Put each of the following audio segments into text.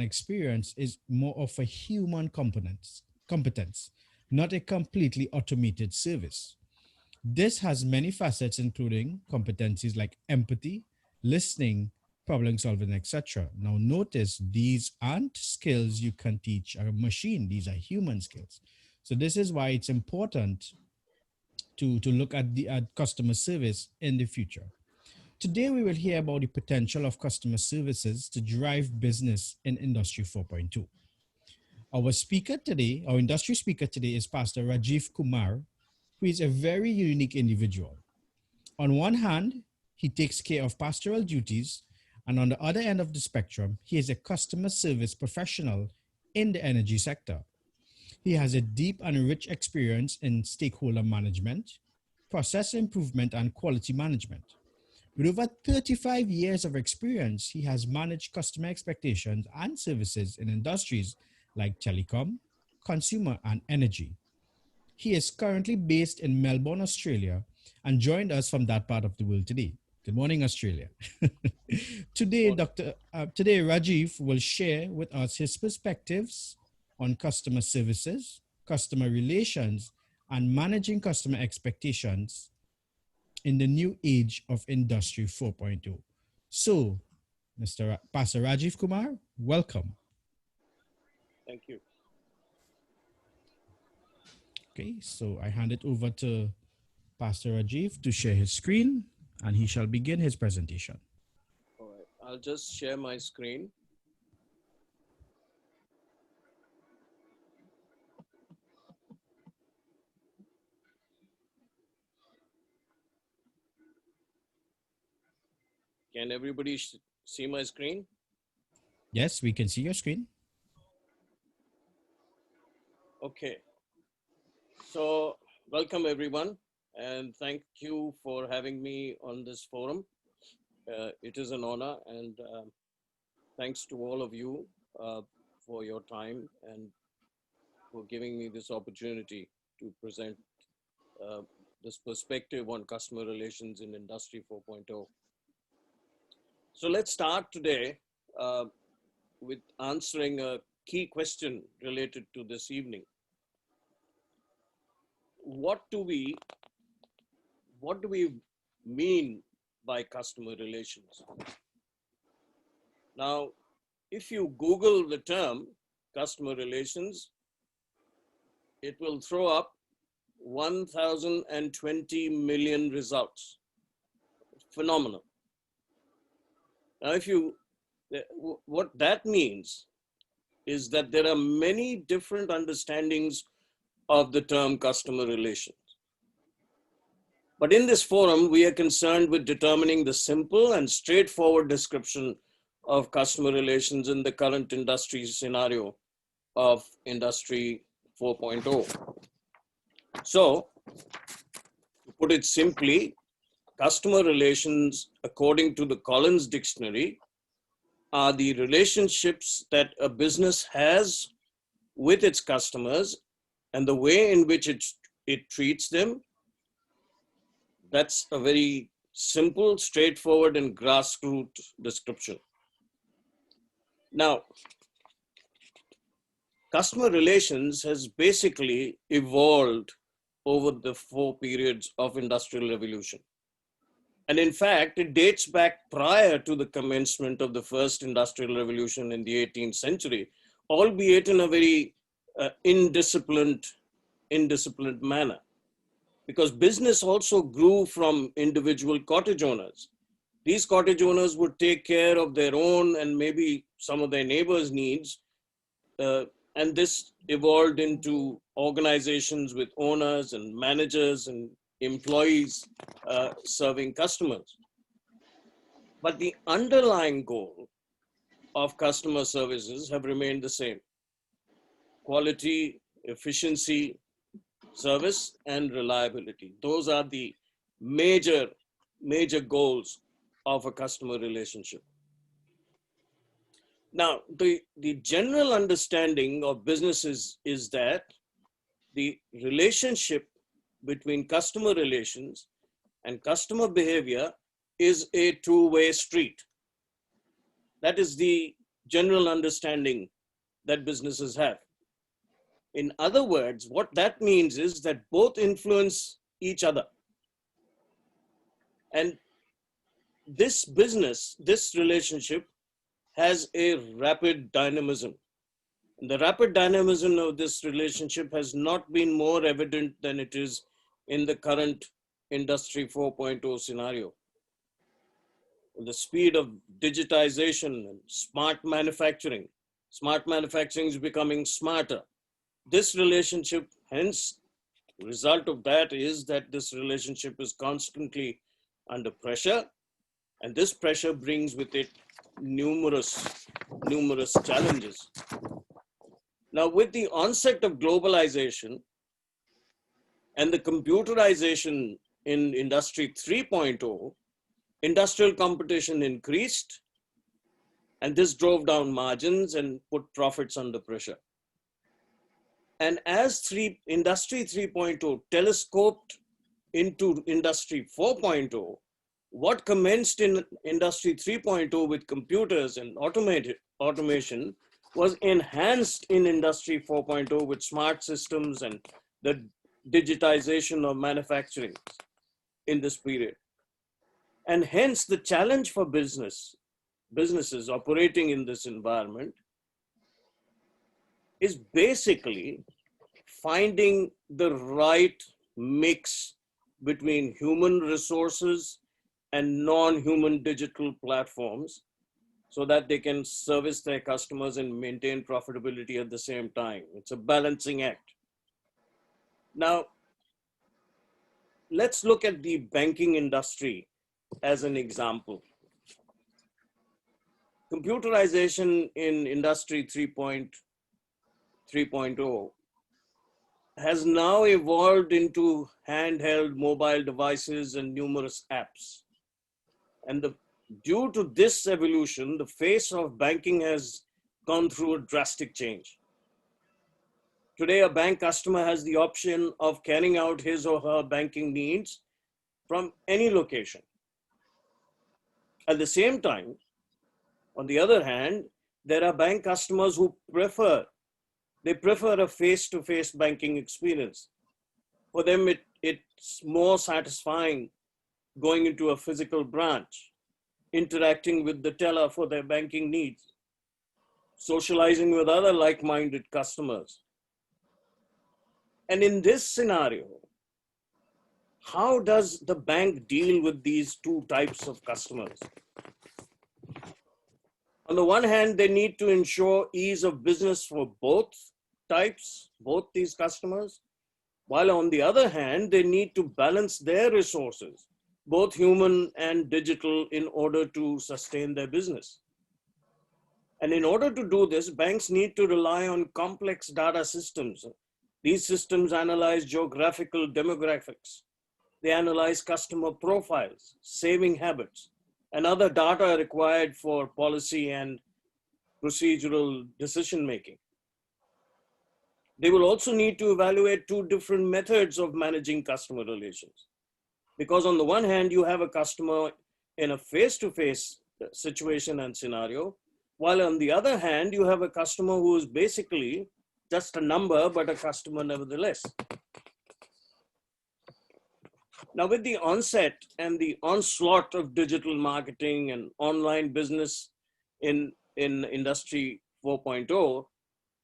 experience is more of a human competence, not a completely automated service. This has many facets, including competencies like empathy, listening, problem solving, etc. Now, notice these aren't skills you can teach a machine, these are human skills. So, this is why it's important to look at the at customer service in the future. Today, we will hear about the potential of customer services to drive business in Industry 4.2. Our industry speaker today is Pastor Rajeev Kumar, who is a very unique individual. On one hand, he takes care of pastoral duties, and on the other end of the spectrum, he is a customer service professional in the energy sector. He has a deep and rich experience in stakeholder management, process improvement, and quality management. With over 35 years of experience, he has managed customer expectations and services in industries like telecom, consumer, and energy. He is currently based in Melbourne, Australia, and joined us from that part of the world today. Good morning, Australia. Today, Rajeev will share with us his perspectives on customer services, customer relations, and managing customer expectations in the new age of Industry 4.0. So, Pastor Rajeev Kumar, welcome. Thank you. Okay, so I hand it over to Pastor Rajeev to share his screen, and he shall begin his presentation. All right, I'll just share my screen. Can everybody see my screen? Yes, we can see your screen. Okay. So welcome everyone, and thank you for having me on this forum. It is an honor, and thanks to all of you for your time and for giving me this opportunity to present this perspective on customer relations in Industry 4.0. So let's start today with answering a key question related to this evening. What do we mean by customer relations? Now, if you Google the term customer relations, it will throw up 1,020 million results. Phenomenal. Now, what that means is that there are many different understandings of the term customer relations. But in this forum, we are concerned with determining the simple and straightforward description of customer relations in the current industry scenario of Industry 4.0. So, to put it simply, customer relations, according to the Collins Dictionary, are the relationships that a business has with its customers and the way in which it treats them. That's a very simple, straightforward, and grassroots description. Now, customer relations has basically evolved over the 4 periods of industrial revolution. And in fact, it dates back prior to the commencement of the first industrial revolution in the 18th century, albeit in a very indisciplined manner. Because business also grew from individual cottage owners. These cottage owners would take care of their own and maybe some of their neighbors' needs. And this evolved into organizations with owners and managers and employees serving customers. But the underlying goal of customer services have remained the same: quality, efficiency, service, and reliability. Those are the major goals of a customer relationship. Now, the general understanding of businesses is that the relationship between customer relations and customer behavior is a two-way street. That is the general understanding that businesses have. In other words, what that means is that both influence each other. And this relationship has a rapid dynamism. And the rapid dynamism of this relationship has not been more evident than it is in the current Industry 4.0 scenario. The speed of digitization and smart manufacturing is becoming smarter. This relationship, hence, the result of that is that this relationship is constantly under pressure, and this pressure brings with it numerous challenges. Now, with the onset of globalization and the computerization in Industry 3.0, industrial competition increased, and this drove down margins and put profits under pressure. And as Industry 3.0 telescoped into Industry 4.0, what commenced in Industry 3.0 with computers and automation was enhanced in Industry 4.0 with smart systems and the digitization of manufacturing in this period. And hence the challenge for businesses operating in this environment is basically finding the right mix between human resources and non-human digital platforms so that they can service their customers and maintain profitability at the same time. It's a balancing act. Now, let's look at the banking industry as an example. Computerization in Industry 3.0 has now evolved into handheld mobile devices and numerous apps. And due to this evolution, the face of banking has gone through a drastic change. Today, a bank customer has the option of carrying out his or her banking needs from any location. At the same time, on the other hand, there are bank customers who prefer a face-to-face banking experience. For them, it's more satisfying going into a physical branch, interacting with the teller for their banking needs, socializing with other like-minded customers. And in this scenario, how does the bank deal with these two types of customers? On the one hand, they need to ensure ease of business for both these customers, while on the other hand, they need to balance their resources, both human and digital, in order to sustain their business. And in order to do this, banks need to rely on complex data systems. These systems analyze geographical demographics. They analyze customer profiles, saving habits, and other data required for policy and procedural decision-making. They will also need to evaluate two different methods of managing customer relations. Because on the one hand, you have a customer in a face-to-face situation and scenario, while on the other hand, you have a customer who is basically just a number, but a customer nevertheless. Now, with the onset and the onslaught of digital marketing and online business in Industry 4.0,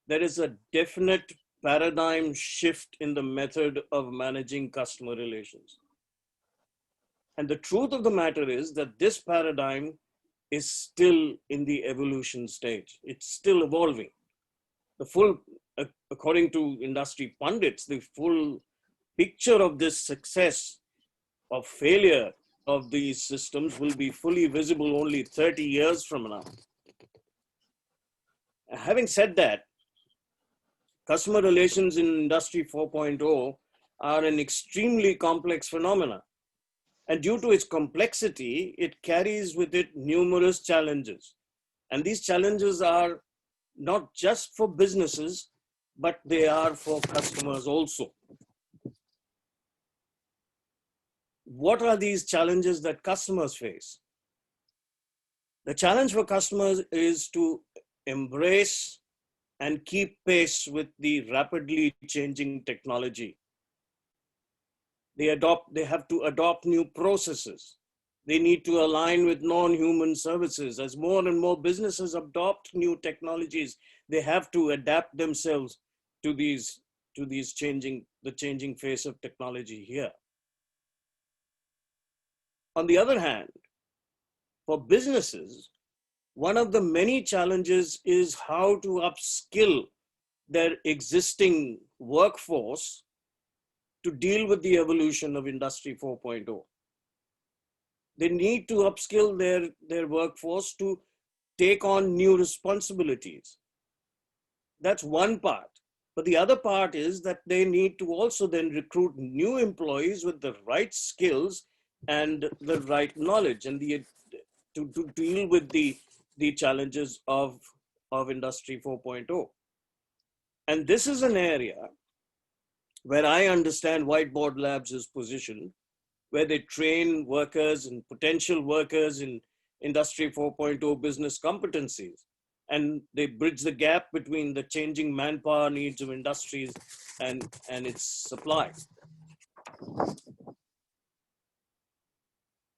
there is a definite paradigm shift in the method of managing customer relations. And the truth of the matter is that this paradigm is still in the evolution stage. It's still evolving. According to industry pundits, the full picture of this success or failure of these systems will be fully visible only 30 years from now. Having said that, customer relations in Industry 4.0 are an extremely complex phenomenon. And due to its complexity, it carries with it numerous challenges. And these challenges are not just for businesses, but they are for customers also. What are these challenges that customers face? The challenge for customers is to embrace and keep pace with the rapidly changing technology. They have to adopt new processes. They need to align with non-human services. As more and more businesses adopt new technologies, they have to adapt themselves to these changing face of technology here. On the other hand, for businesses, one of the many challenges is how to upskill their existing workforce to deal with the evolution of Industry 4.0. They need to upskill their workforce to take on new responsibilities. That's one part. But the other part is that they need to also then recruit new employees with the right skills and the right knowledge and to deal with the challenges of Industry 4.0. And this is an area where I understand Whiteboard Labs is positioned, where they train workers and potential workers in Industry 4.0 business competencies. And they bridge the gap between the changing manpower needs of industries and its supply.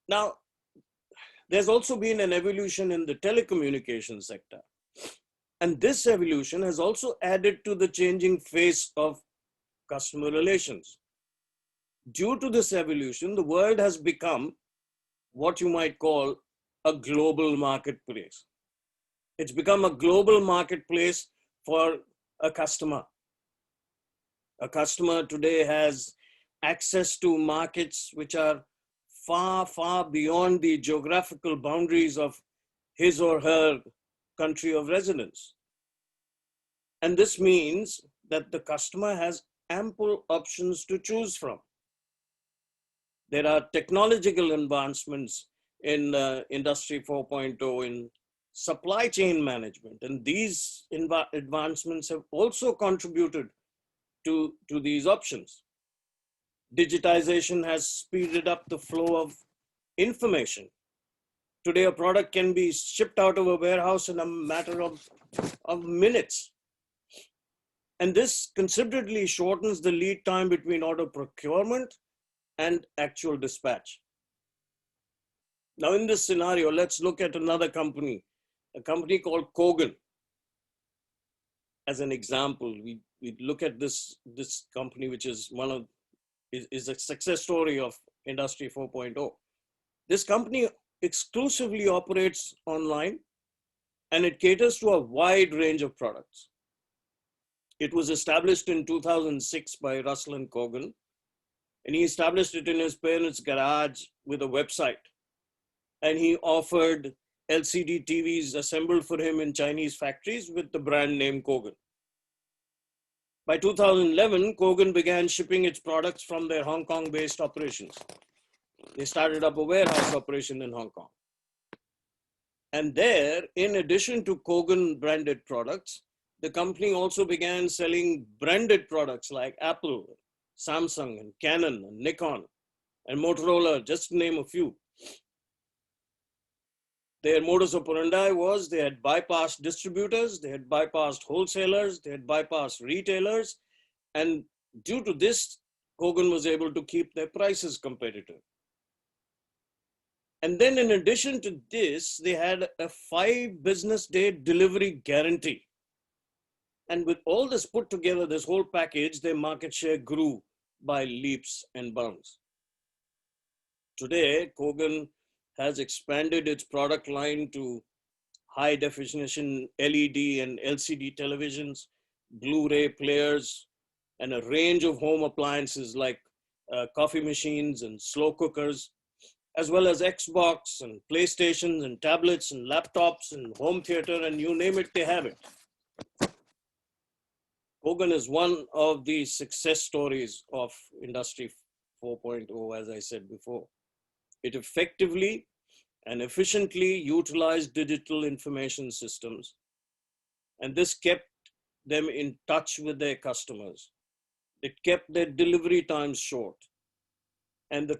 Now, there's also been an evolution in the telecommunications sector. And this evolution has also added to the changing face of customer relations. Due to this evolution, the world has become what you might call a global marketplace. It's become a global marketplace for a customer. A customer today has access to markets which are far, far beyond the geographical boundaries of his or her country of residence. And this means that the customer has ample options to choose from. There are technological advancements in Industry 4.0 in supply chain management, and these advancements have also contributed to these options. Digitization has speeded up the flow of information. Today, a product can be shipped out of a warehouse in a matter of minutes. And this considerably shortens the lead time between order procurement and actual dispatch. Now, in this scenario, let's look at another company, a company called Kogan. As an example, we look at this company, which is is a success story of Industry 4.0. This company exclusively operates online, and it caters to a wide range of products. It was established in 2006 by Russell and Kogan, and he established it in his parents' garage with a website. And he offered LCD TVs assembled for him in Chinese factories with the brand name Kogan. By 2011, Kogan began shipping its products from their Hong Kong-based operations. They started up a warehouse operation in Hong Kong. And there, in addition to Kogan branded products, the company also began selling branded products like Apple, Samsung, and Canon, and Nikon, and Motorola, just to name a few. Their modus operandi was they had bypassed distributors, they had bypassed wholesalers, they had bypassed retailers, and due to this, Kogan was able to keep their prices competitive. And then in addition to this, they had a 5 business day delivery guarantee. And with all this put together, this whole package, their market share grew by leaps and bounds. Today, Kogan has expanded its product line to high definition LED and LCD televisions, Blu-ray players, and a range of home appliances like coffee machines and slow cookers, as well as Xbox and PlayStations and tablets and laptops and home theater, and you name it, they have it. Kogan is one of the success stories of Industry 4.0, as I said before. It effectively and efficiently utilized digital information systems, and this kept them in touch with their customers. It kept their delivery times short, and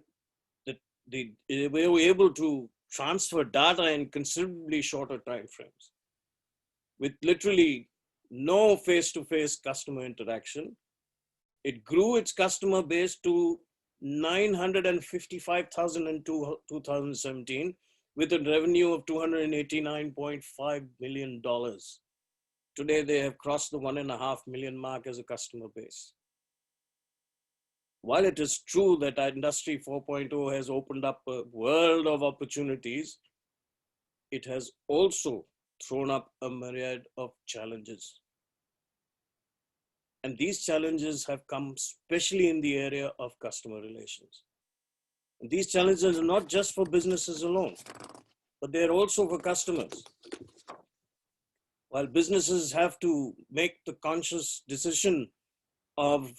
they were able to transfer data in considerably shorter time frames. with literally no face-to-face customer interaction. It grew its customer base to 955,000 in 2017 with a revenue of $289.5 million. Today, they have crossed the 1.5 million mark as a customer base. While it is true that Industry 4.0 has opened up a world of opportunities, it has also thrown up a myriad of challenges. And these challenges have come especially in the area of customer relations. And these challenges are not just for businesses alone, but they're also for customers. While businesses have to make the conscious decision of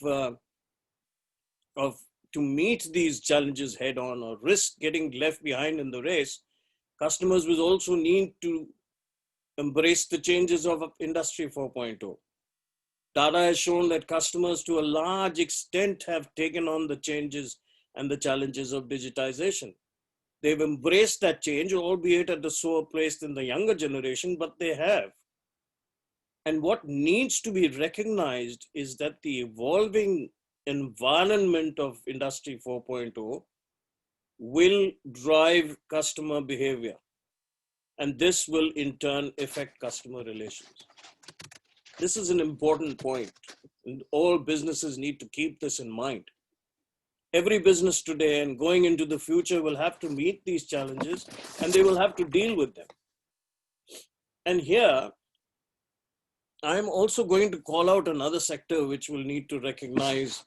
to meet these challenges head on or risk getting left behind in the race, customers will also need to embrace the changes of Industry 4.0. Data has shown that customers to a large extent have taken on the changes and the challenges of digitization. They've embraced that change, albeit at a slower pace than the younger generation, but they have. And what needs to be recognized is that the evolving environment of Industry 4.0 will drive customer behavior. And this will in turn affect customer relations. This is an important point, and all businesses need to keep this in mind. Every business today and going into the future will have to meet these challenges, and they will have to deal with them. And here, I'm also going to call out another sector which will need to recognize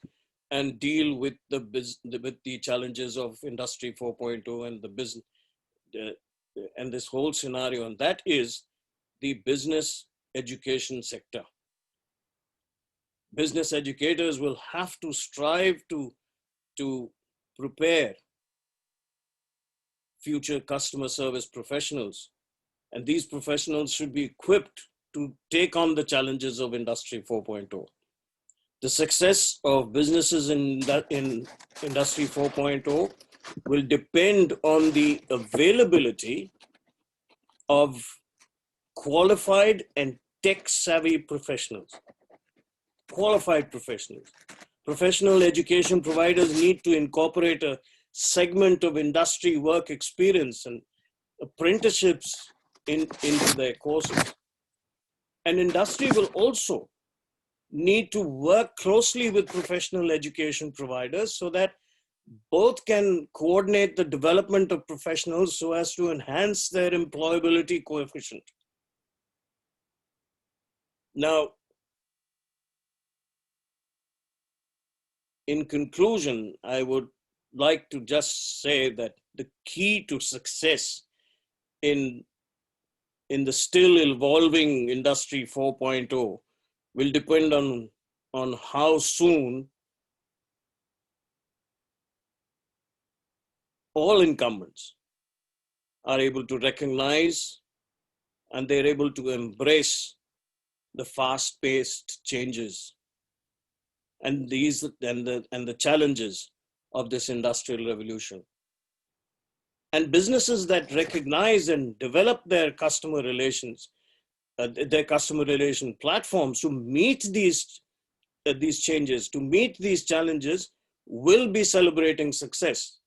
and deal with the challenges of Industry 4.0 and the business and this whole scenario, and that is the business education sector. Business educators will have to strive to prepare future customer service professionals. And these professionals should be equipped to take on the challenges of Industry 4.0. The success of businesses in Industry 4.0 will depend on the availability of qualified and tech-savvy professionals. Qualified professionals. Professional education providers need to incorporate a segment of industry work experience and apprenticeships into their courses. And industry will also need to work closely with professional education providers so that both can coordinate the development of professionals so as to enhance their employability coefficient. Now, in conclusion, I would like to just say that the key to success in the still evolving Industry 4.0 will depend on how soon all incumbents are able to recognize and they're able to embrace the fast-paced changes and the challenges of this industrial revolution. And businesses that recognize and develop their customer relations, their customer relation platforms to meet these changes, to meet these challenges, will be celebrating success.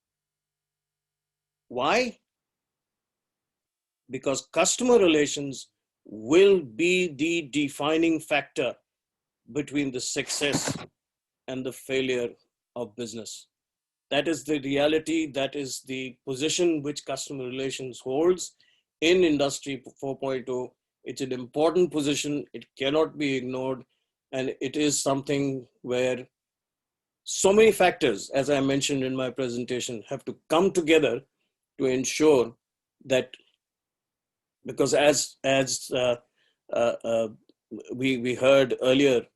Why? Because customer relations will be the defining factor between the success and the failure of business. That is the reality, that is the position which customer relations holds in Industry 4.0. It's an important position, it cannot be ignored, and it is something where so many factors, as I mentioned in my presentation, have to come together to ensure that, because as we heard earlier,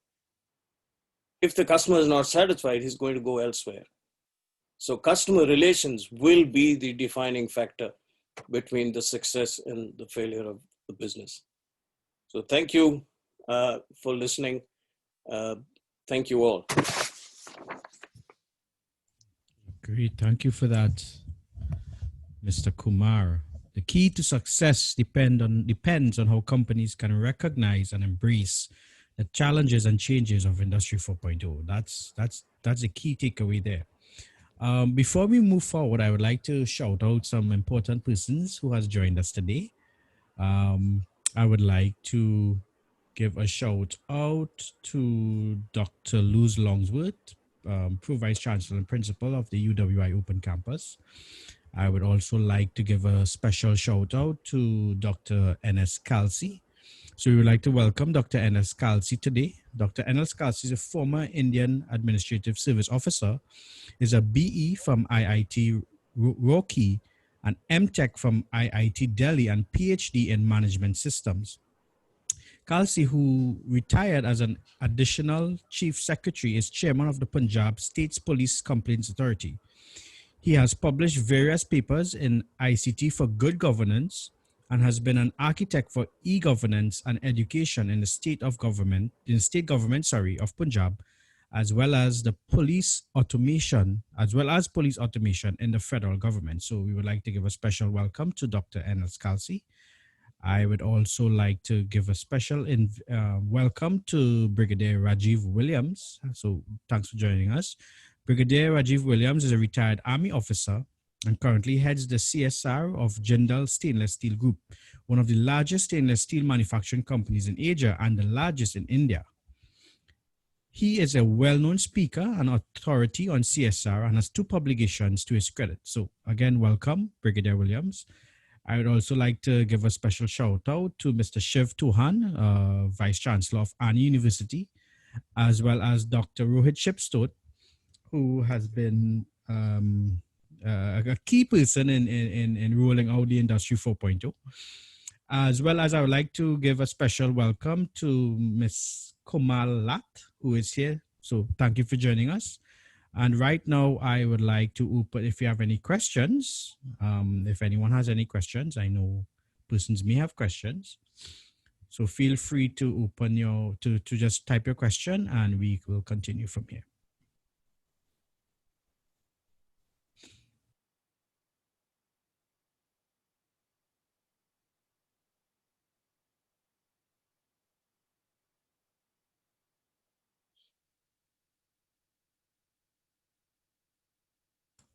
if the customer is not satisfied, he's going to go elsewhere. So customer relations will be the defining factor between the success and the failure of the business. So thank you for listening. Thank you all. Great, thank you for that, Mr. Kumar. The key to success depends on how companies can recognize and embrace the challenges and changes of Industry 4.0. That's the key takeaway there. Before we move forward, I would like to shout out some important persons who has joined us today. I would like to give a shout out to Dr. Luz Longsworth, Pro Vice Chancellor and Principal of the UWI Open Campus. I would also like to give a special shout out to Dr. N.S. Kalsi. So we would like to welcome Dr. N.S. Kalsi today. Dr. N.S. Kalsi is a former Indian Administrative Service Officer, is a BE from IIT Roorkee, an MTech from IIT Delhi, and PhD in Management Systems. Kalsi, who retired as an additional Chief Secretary, is Chairman of the Punjab State's Police Complaints Authority. He has published various papers in ICT for good governance and has been an architect for e-governance and education in the state government of Punjab, as well as police automation in the federal government. So we would like to give a special welcome to Dr. N.S. Kalsi. I would also like to give a special welcome to Brigadier Rajeev Williams. So thanks for joining us. Brigadier Rajeev Williams is a retired Army officer and currently heads the CSR of Jindal Stainless Steel Group, one of the largest stainless steel manufacturing companies in Asia and the largest in India. He is a well-known speaker and authority on CSR and has 2 publications to his credit. So again, welcome, Brigadier Williams. I would also like to give a special shout out to Mr. Shiv Tohan, Vice Chancellor of Arni University, as well as Dr. Rohit Shipstone, who has been a key person in rolling out the Industry 4.0. As well as I would like to give a special welcome to Ms. Kumar, who is here. So thank you for joining us. And right now, I would like to open, if you have any questions, if anyone has any questions, I know persons may have questions. So feel free to open to just type your question and we will continue from here.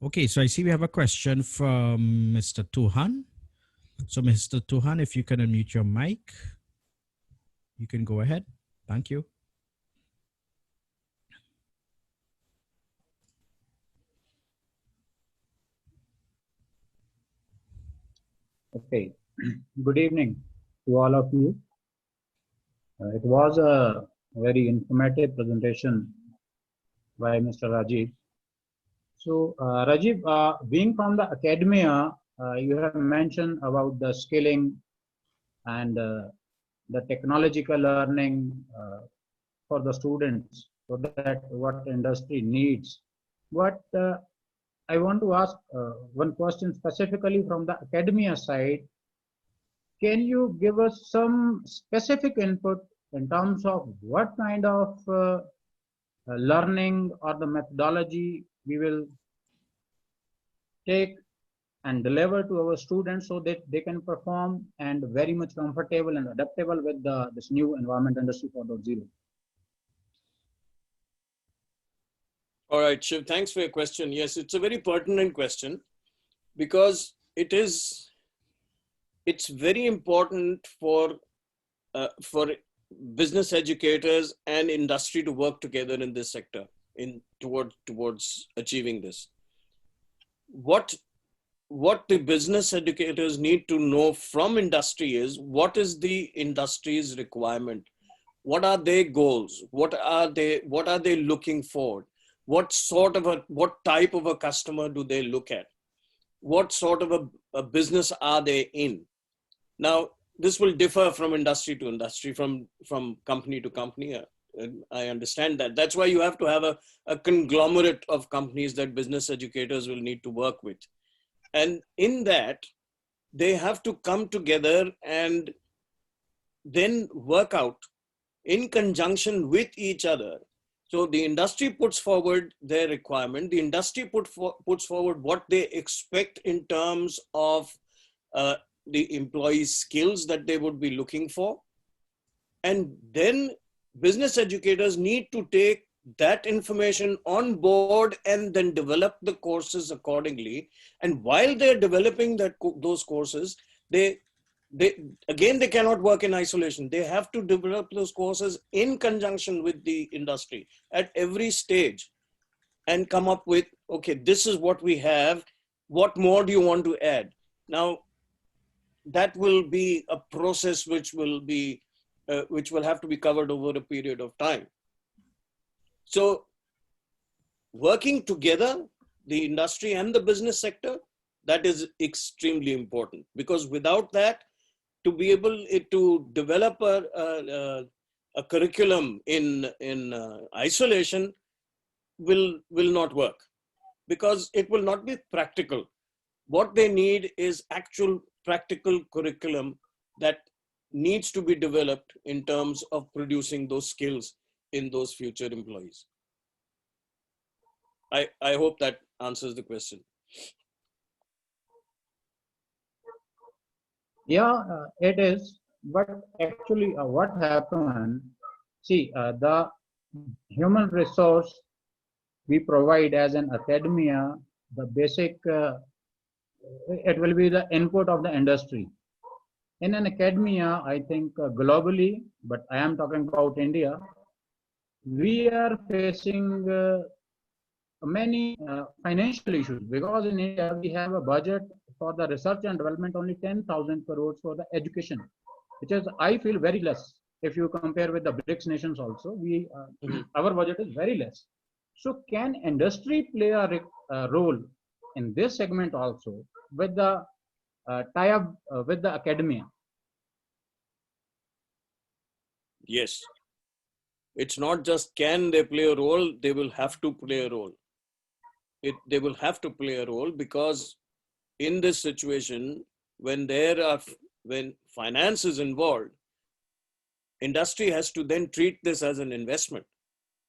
Okay, so I see we have a question from Mr. Tohan. So Mr. Tohan, if you can unmute your mic, you can go ahead. Thank you. Okay, good evening to all of you. It was a very informative presentation by Mr. Rajeev. So, Rajeev, being from the academia, you have mentioned about the skilling and the technological learning for the students, so that what industry needs. But I want to ask one question specifically from the academia side. Can you give us some specific input in terms of what kind of learning or the methodology we will take and deliver to our students so that they can perform and very much comfortable and adaptable with this new environment, Industry 4.0? All right, Shiv, thanks for your question. Yes, it's a very pertinent question because it's very important for business educators and industry to work together in this sector towards achieving this. What the business educators need to know from industry is what is the industry's requirement, what are their goals, what are they looking for, what type of a customer do they look at, what sort of a business are they in. Now, this will differ from industry to industry, from company to company. I understand that. That's why you have to have a conglomerate of companies that business educators will need to work with. And in that, they have to come together and then work out in conjunction with each other. So the industry puts forward their requirement. The industry puts forward what they expect in terms of the employees' skills that they would be looking for. And then business educators need to take that information on board and then develop the courses accordingly. And while they're developing those courses, they cannot work in isolation. They have to develop those courses in conjunction with the industry at every stage and come up with, okay, this is what we have. What more do you want to add? Now, that will be a process which will have to be covered over a period of time. So working together, the industry and the business sector, that is extremely important, because without that, to be able to develop a curriculum in isolation will not work, because it will not be practical. What they need is actual practical curriculum that needs to be developed in terms of producing those skills in those future employees. I hope that answers the question. Yeah, it is. But actually, what happened? See, the human resource we provide as an academia, the basic, it will be the input of the industry. In an academia, I think globally, but I am talking about India, we are facing many financial issues, because in India we have a budget for the research and development only 10,000 crores for the education, which is, I feel, very less. If you compare with the BRICS nations also, our budget is very less. So can industry play a role in this segment also with the tie-up with the academia? Yes. It's not just can they play a role, they will have to play a role. They will have to play a role, because in this situation, when finance is involved, industry has to then treat this as an investment,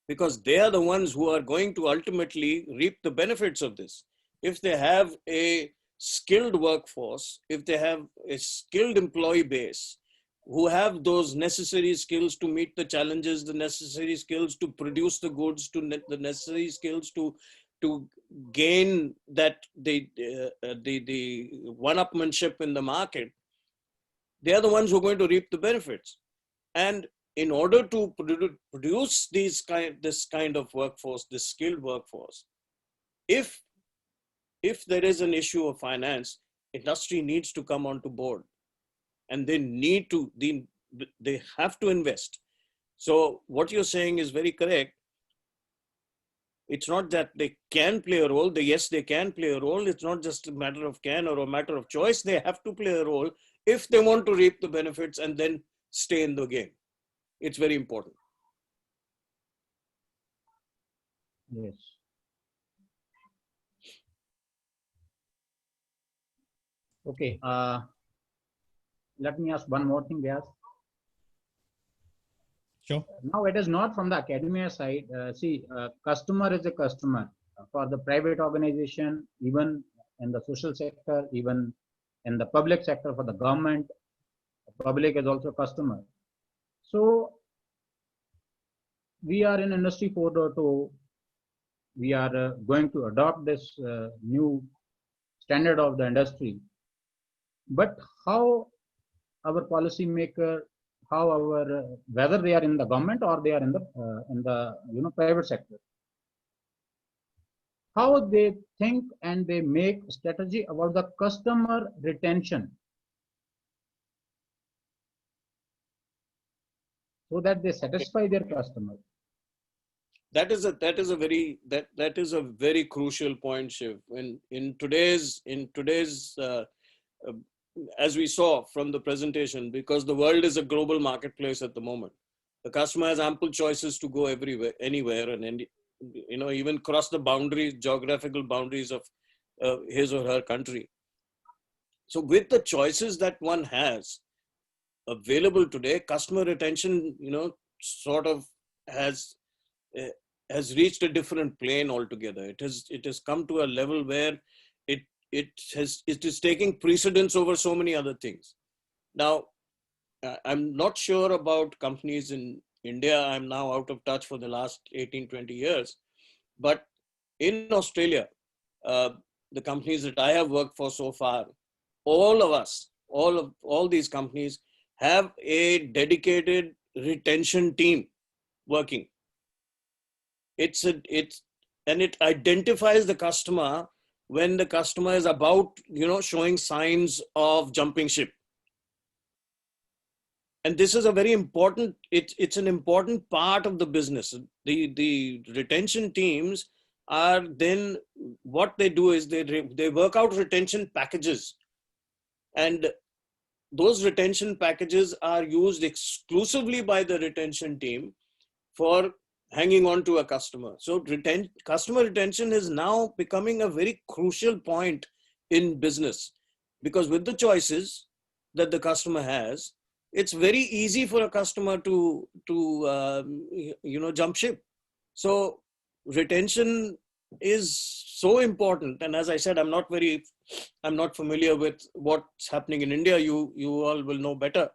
because they are the ones who are going to ultimately reap the benefits of this. If they have a skilled workforce, if they have a skilled employee base who have those necessary skills to meet the challenges, the necessary skills to produce the goods, the necessary skills to gain that the one-upmanship in the market, they are the ones who are going to reap the benefits. And in order to produce this kind of workforce, this skilled workforce, if there is an issue of finance, industry needs to come onto board, and they have to invest. So what you're saying is very correct. It's not that they can play a role. Yes, they can play a role. It's not just a matter of can or a matter of choice. They have to play a role if they want to reap the benefits and then stay in the game. It's very important. Yes. Okay. Let me ask one more thing, Riaz. Sure. Now it is not from the academia side. Customer is a customer for the private organization, even in the social sector, even in the public sector for the government. The public is also a customer. So we are in Industry 4.0. We are going to adopt this new standard of the industry. But how our policymaker, whether they are in the government or they are in the private sector, how they think and they make strategy about the customer retention, so that they satisfy their customer. That is a very crucial point, Shiv. In today's as we saw from the presentation, because the world is a global marketplace at the moment, the customer has ample choices to go anywhere, and even cross the geographical boundaries of his or her country. So with the choices that one has available today, customer retention, sort of has reached a different plane altogether. It has come to a level where it is taking precedence over so many other things. Now, I'm not sure about companies in India. I'm now out of touch for the last 18, 20 years. But in Australia, uh, the companies that I have worked for so far, all of us, all these companies have a dedicated retention team working. And it identifies the customer when the customer is about, showing signs of jumping ship. And this is a very important, it's an important part of the business. The retention teams are then, what they do is they work out retention packages, and those retention packages are used exclusively by the retention team for hanging on to a customer. So customer retention is now becoming a very crucial point in business, because with the choices that the customer has, it's very easy for a customer to jump ship. So retention is so important. And as I said, I'm not familiar with what's happening in India. You all will know better.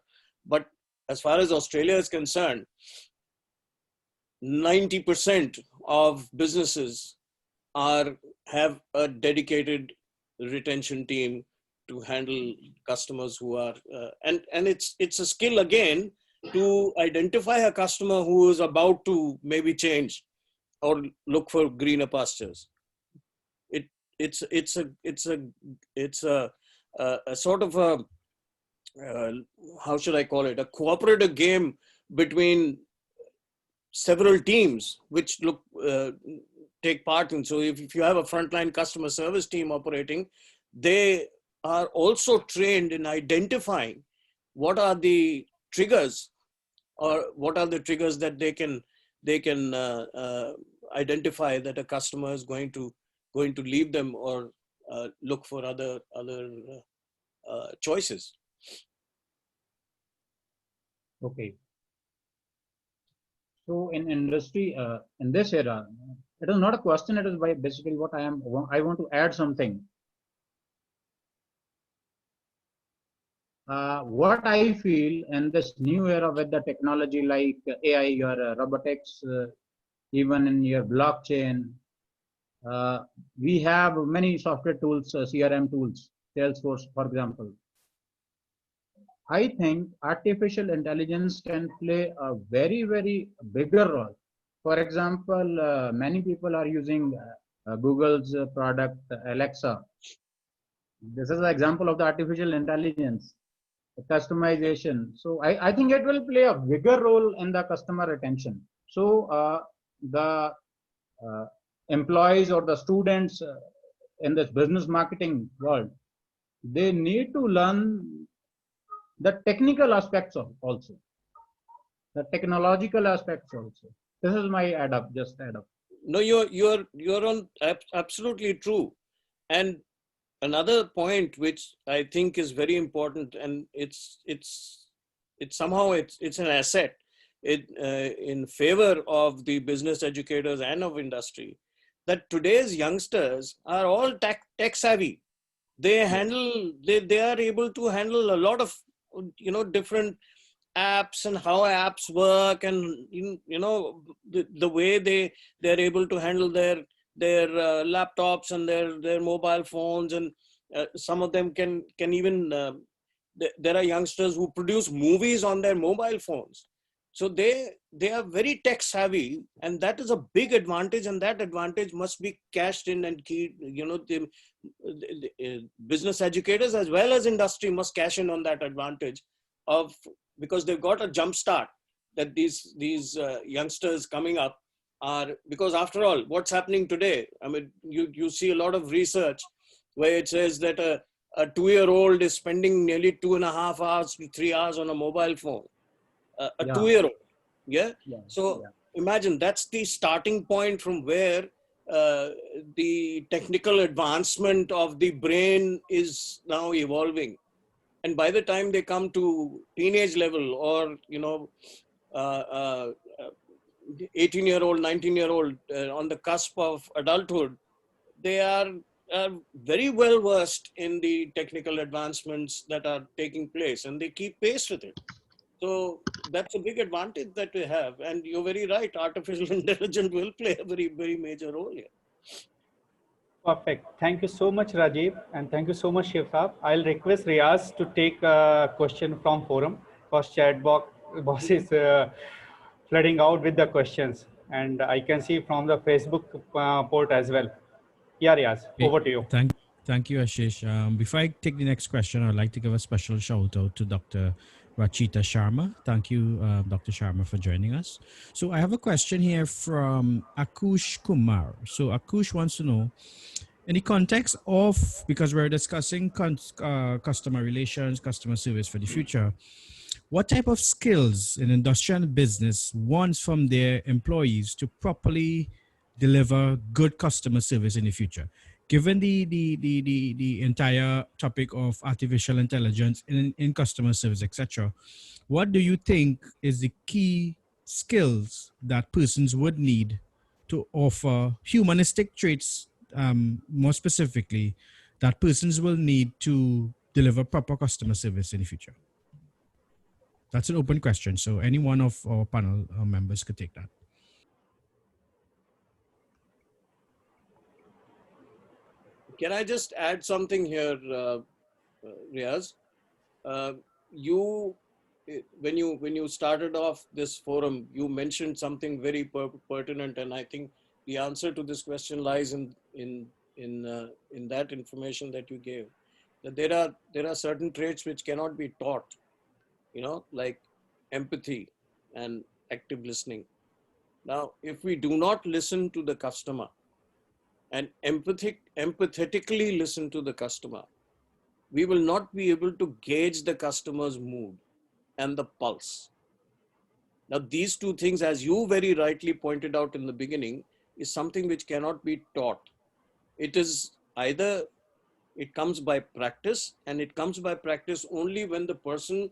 But as far as Australia is concerned, 90% of businesses have a dedicated retention team to handle customers who are, and it's a skill again to identify a customer who is about to maybe change or look for greener pastures. It's a sort of a, how should I call it, a cooperative game between several teams which take part in. So if you have a frontline customer service team operating, they are also trained in identifying what are the triggers, or what are the triggers that they can identify that a customer is going to leave them or look for other choices. Okay. So in industry, in this era, it is not a question. It is basically what I want to add something. What I feel in this new era with the technology like AI, your robotics, even in your blockchain, we have many software tools, CRM tools, Salesforce, for example. I think artificial intelligence can play a very, very bigger role. For example, many people are using Google's product Alexa. This is an example of the artificial intelligence, the customization. So I think it will play a bigger role in the customer retention. So the employees or the students in this business marketing world, they need to learn the technical aspects of also, the technological aspects also. This is my add up. No, you're on absolutely true. And another point which I think is very important, and it's somehow it's an asset in favor of the business educators and of industry, that today's youngsters are all tech savvy. They are able to handle a lot of different apps and how apps work, and the way they're able to handle their laptops and their mobile phones, and some of them can even there are youngsters who produce movies on their mobile phones. So they are very tech savvy, and that is a big advantage, and that advantage must be cashed in and key. The business educators as well as industry must cash in on that advantage because they've got a jump start that these youngsters coming up are, because after all, what's happening today? I mean, you see a lot of research where it says that a 2-year-old is spending nearly 2.5 hours to 3 hours on a mobile phone. A 2-year-old, yeah. So imagine that's the starting point from where the technical advancement of the brain is now evolving. And by the time they come to teenage level, or 18-year-old, 19-year-old on the cusp of adulthood, they are are very well versed in the technical advancements that are taking place, and they keep pace with it. So that's a big advantage that we have. And you're very right, artificial intelligence will play a very, very major role here. Perfect. Thank you so much, Rajeev, and thank you so much, Shiv Saab. I'll request Riaz to take a question from forum, because chat box is flooding out with the questions, and I can see from the Facebook port as well. Yeah, Riaz, over to you. Thank you, Ashish. Before I take the next question, I'd like to give a special shout out to Dr. Rachita Sharma. Thank you, Dr. Sharma, for joining us. So I have a question here from Akush Kumar. So Akush wants to know, in the context of, because we're discussing customer relations, customer service for the future, what type of skills an industry and business wants from their employees to properly deliver good customer service in the future? Given the entire topic of artificial intelligence in customer service, etc., what do you think is the key skills that persons would need to offer humanistic traits, more specifically, that persons will need to deliver proper customer service in the future? That's an open question, so any one of our panel members could take that. Can I just add something here, Riaz? Uh, you, when you started off this forum, you mentioned something very pertinent, and I think the answer to this question lies in that information that you gave. That there are certain traits which cannot be taught, like empathy and active listening. Now, if we do not listen to the customer and empathetically listen to the customer, we will not be able to gauge the customer's mood and the pulse. Now, these two things, as you very rightly pointed out in the beginning, is something which cannot be taught. It is either, it comes by practice, and it comes by practice only when the person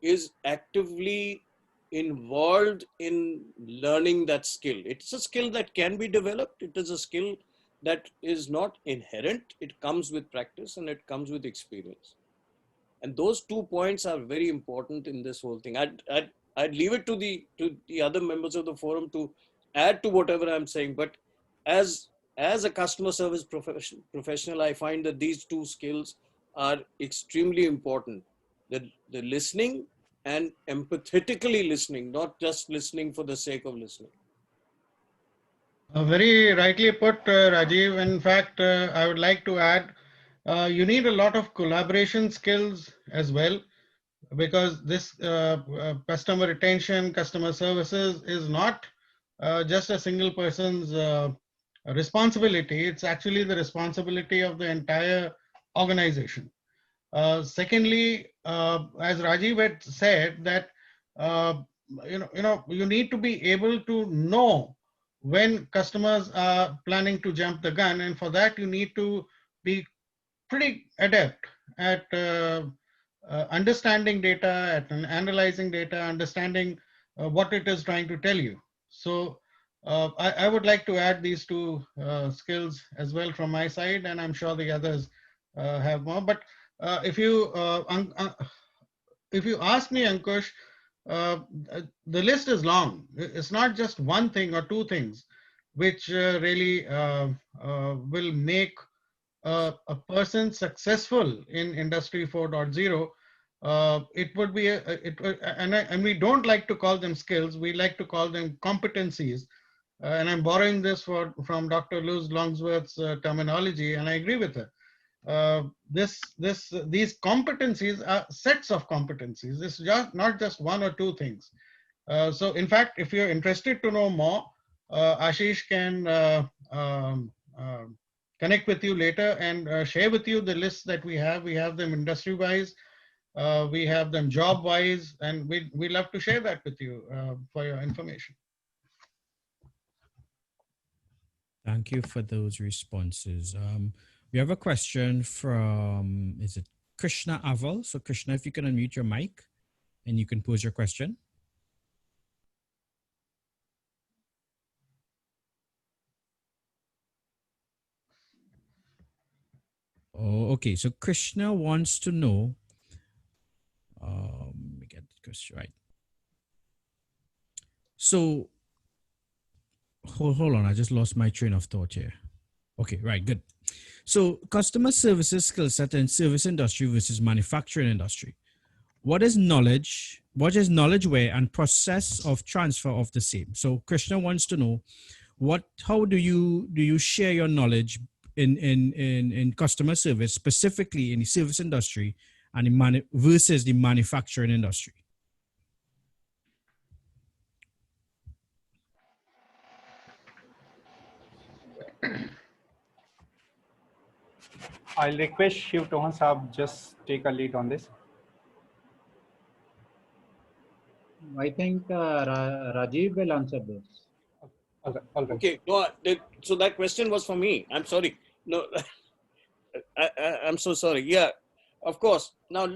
is actively involved in learning that skill. It's a skill that can be developed. It is a skill that is not inherent. It comes with practice and it comes with experience. And those 2 points are very important in this whole thing. I'd leave it to the other members of the forum to add to whatever I'm saying. But as a customer service professional, I find that these two skills are extremely important. The listening and empathetically listening, not just listening for the sake of listening. Very rightly put, Rajeev. In fact, I would like to add, you need a lot of collaboration skills as well, because this customer retention, customer services is not just a single person's responsibility. It's actually the responsibility of the entire organization. Secondly, as Rajeev had said, that you need to be able to know when customers are planning to jump the gun, and for that you need to be pretty adept at understanding data, at analyzing data, understanding what it is trying to tell you. So I would like to add these two skills as well from my side, and I'm sure the others have more. But if you ask me, Ankush, the list is long. It's not just one thing or two things which really will make a person successful in Industry 4.0. It would be, and we don't like to call them skills, we like to call them competencies. And I'm borrowing this from Dr. Luz Longsworth's terminology, and I agree with her. These competencies are sets of competencies. It's just not just one or two things. So in fact, if you're interested to know more, Ashish can connect with you later and share with you the lists that we have. We have them industry-wise, we have them job-wise, and we love to share that with you for your information. Thank you for those responses. We have a question from, is it Krishna Aval? So Krishna, if you can unmute your mic and you can pose your question. Oh, okay. So Krishna wants to know. Let me get the question right. So hold on. I just lost my train of thought here. Okay, right, good. So customer services skill set in service industry versus manufacturing industry. What is knowledge? What is knowledge ware and process of transfer of the same? So Krishna wants to know how do you share your knowledge in customer service, specifically in the service industry and versus the manufacturing industry? I'll request Shiv Tohan Saab just take a lead on this. I think Rajeev will answer this. All right. Okay, no, so that question was for me. I'm sorry. No, I'm so sorry. Yeah, of course. Now,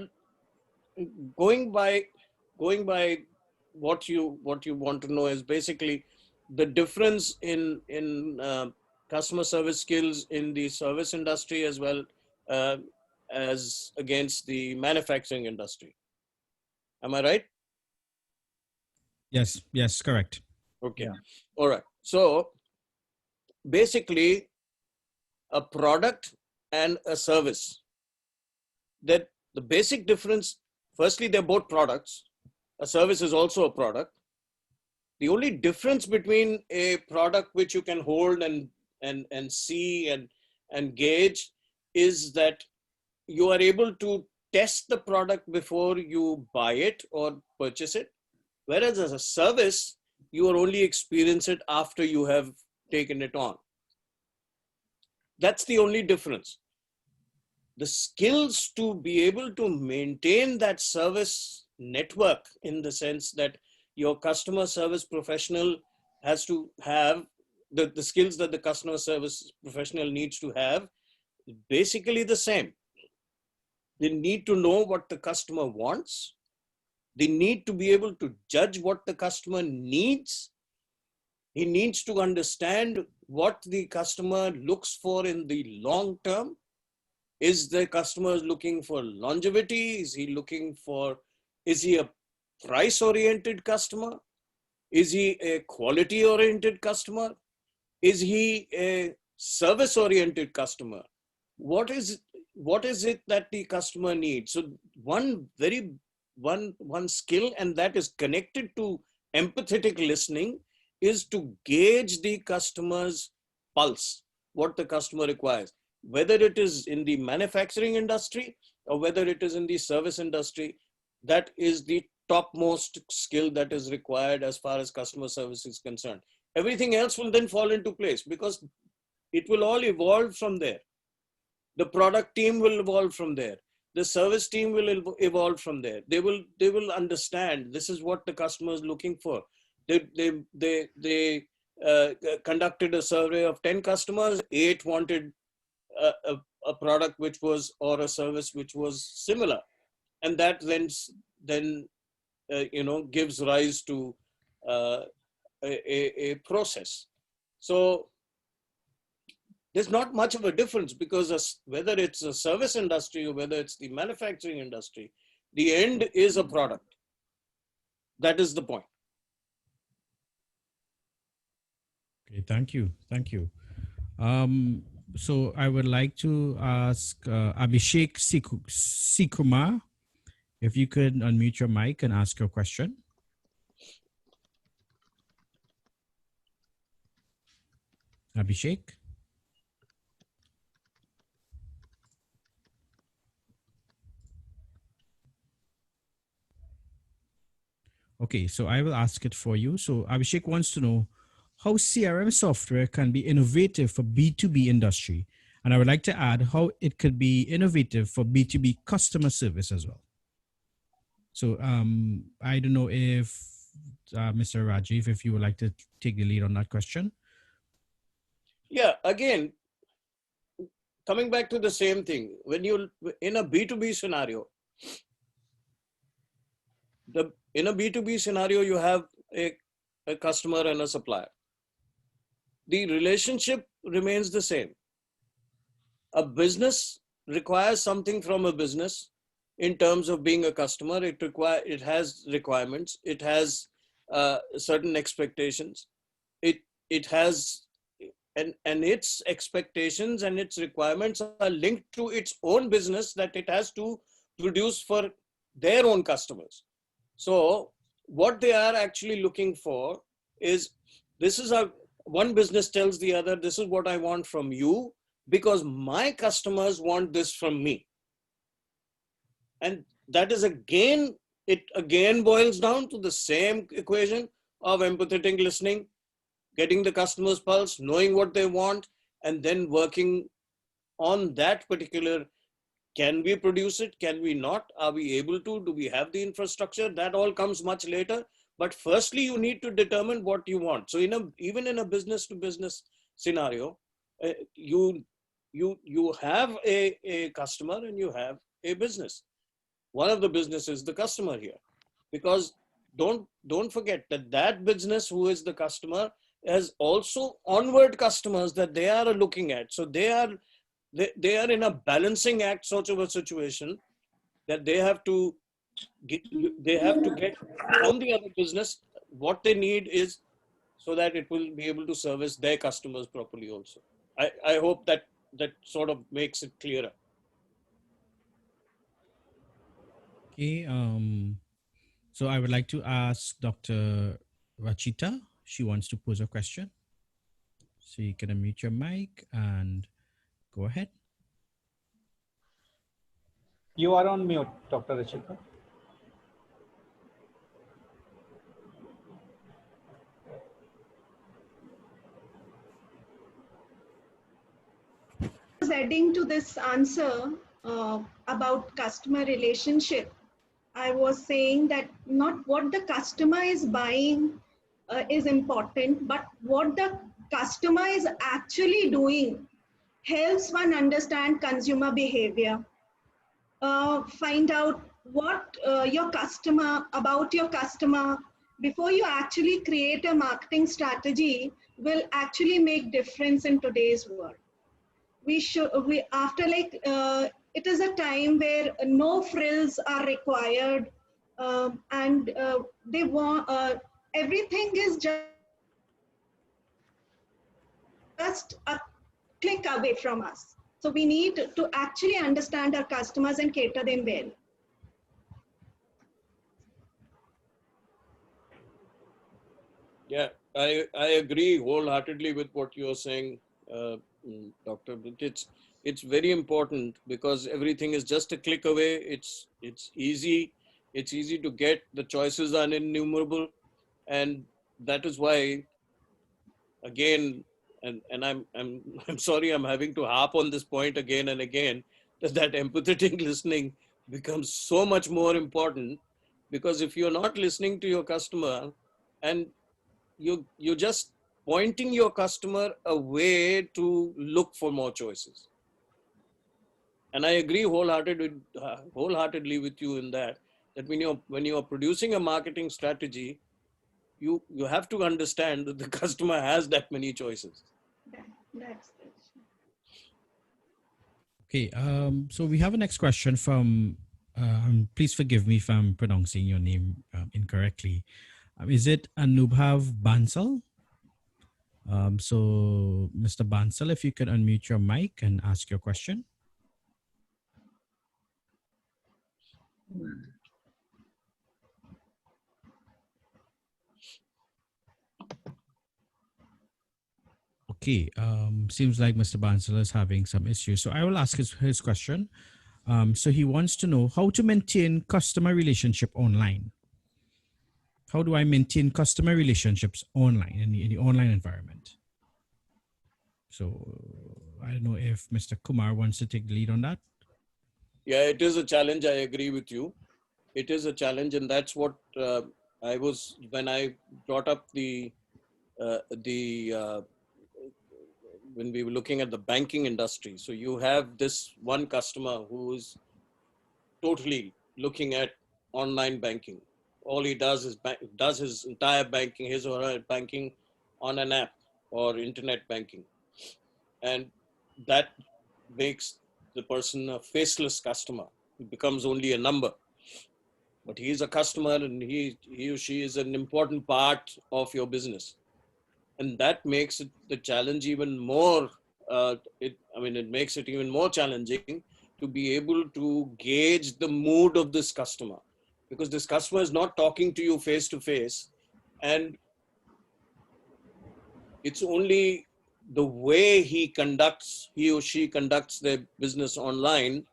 going by what you want to know is basically the difference in customer service skills in the service industry as well as against the manufacturing industry. Am I right? Yes, correct. Okay. Yeah. All right. So basically, a product and a service, that the basic difference, firstly, they're both products. A service is also a product. The only difference between a product which you can hold and see and gauge is that you are able to test the product before you buy it or purchase it. Whereas as a service, you are only experience it after you have taken it on. That's the only difference. The skills to be able to maintain that service network, in the sense that your customer service professional has to have the skills that the customer service professional needs to have, basically the same. They need to know what the customer wants. They need to be able to judge what the customer needs. He needs to understand what the customer looks for in the long term. Is the customer looking for longevity? Is he a price-oriented customer? Is he a quality-oriented customer? Is he a service-oriented customer? What is it that the customer needs? So one skill, and that is connected to empathetic listening, is to gauge the customer's pulse, what the customer requires, whether it is in the manufacturing industry or whether it is in the service industry. That is the topmost skill that is required as far as customer service is concerned. Everything else will then fall into place because it will all evolve from there. The product team will evolve from there. The service team will evolve from there. They will understand this is what the customer is looking for. They conducted a survey of 10 customers. 8 wanted a product which was, or a service which was similar, and that then gives rise to a process. So there's not much of a difference, because whether it's a service industry or whether it's the manufacturing industry, the end is a product. That is the point. Okay, thank you. So I would like to ask Abhishek Sikumar, if you could unmute your mic and ask your question. Abhishek? Okay, so I will ask it for you. So Abhishek wants to know how CRM software can be innovative for B2B industry. And I would like to add how it could be innovative for B2B customer service as well. So I don't know if Mr. Rajeev, if you would like to take the lead on that question. Yeah, again, coming back to the same thing, when you in a B2B scenario, in a B2B scenario, you have a customer and a supplier. The relationship remains the same. A business requires something from a business in terms of being a customer. It has requirements. It has certain expectations. It has and its expectations and its requirements are linked to its own business that it has to produce for their own customers. So what they are actually looking for is, this is how one business tells the other, this is what I want from you because my customers want this from me. And that is again, it again boils down to the same equation of empathetic listening, getting the customer's pulse, knowing what they want, and then working on that particular, can we produce it? Can we not? Are we able to? Do we have the infrastructure? That all comes much later. But firstly, you need to determine what you want. So even in a business to business scenario, you have a customer and you have a business. One of the business is the customer here, because don't forget that business who is the customer has also onward customers that they are looking at. So they are in a balancing act sort of a situation that they have to get from the other business what they need is, so that it will be able to service their customers properly also. I hope that sort of makes it clearer. Okay. So I would like to ask Dr. Rachita. She wants to pose a question. So you can unmute your mic and go ahead. You are on mute, Dr. Rachita. Adding to this answer about customer relationship, I was saying that not what the customer is buying is important, but what the customer is actually doing helps one understand consumer behavior. Find out what about your customer before you actually create a marketing strategy will actually make difference in today's world. It is a time where no frills are required, and they want everything is just a click away from us. So we need to actually understand our customers and cater them well. Yeah, I agree wholeheartedly with what you're saying, Doctor. But it's very important because everything is just a click away. It's easy. It's easy to get. The choices are innumerable, and that is why, again, and I'm sorry, I'm having to harp on this point again and again, that empathetic listening becomes so much more important, because if you're not listening to your customer and you're just pointing your customer away to look for more choices. And I agree wholeheartedly with you in that when you're producing a marketing strategy, you have to understand that the customer has that many choices. That's it. Okay. So we have a next question from. Please forgive me if I'm pronouncing your name incorrectly. Is it Anubhav Bansal? So, Mr. Bansal, if you could unmute your mic and ask your question. Okay. Seems like Mr. Bansal is having some issues. So I will ask his question. So he wants to know how to maintain customer relationship online. How do I maintain customer relationships online in the online environment? So I don't know if Mr. Kumar wants to take the lead on that. Yeah, it is a challenge. I agree with you. It is a challenge, and that's what when I brought up when we were looking at the banking industry. So you have this one customer who's totally looking at online banking. All he does is does his entire banking, his or her banking, on an app or internet banking, and that makes the person a faceless customer. He becomes only a number. But he is a customer, and he or she is an important part of your business. And that makes it the challenge even more. It makes it even more challenging to be able to gauge the mood of this customer, because this customer is not talking to you face to face, and it's only the way he or she conducts their business online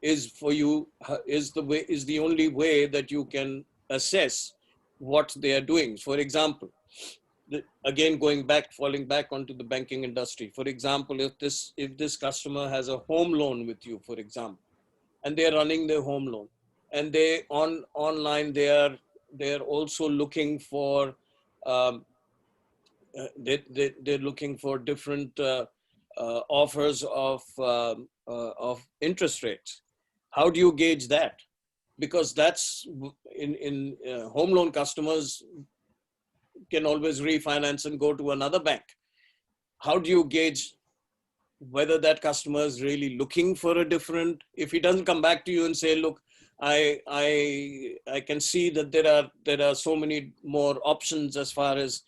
is the only way that you can assess what they are doing. For example, again falling back onto the banking industry. For example, if this customer has a home loan with you, for example, and they are running their home loan, and they online they are also looking for they're looking for different offers of interest rates. How do you gauge that? Because that's in home loan customers can always refinance and go to another bank. How do you gauge whether that customer is really looking for a different? If he doesn't come back to you and say, look, I can see that there are so many more options as far as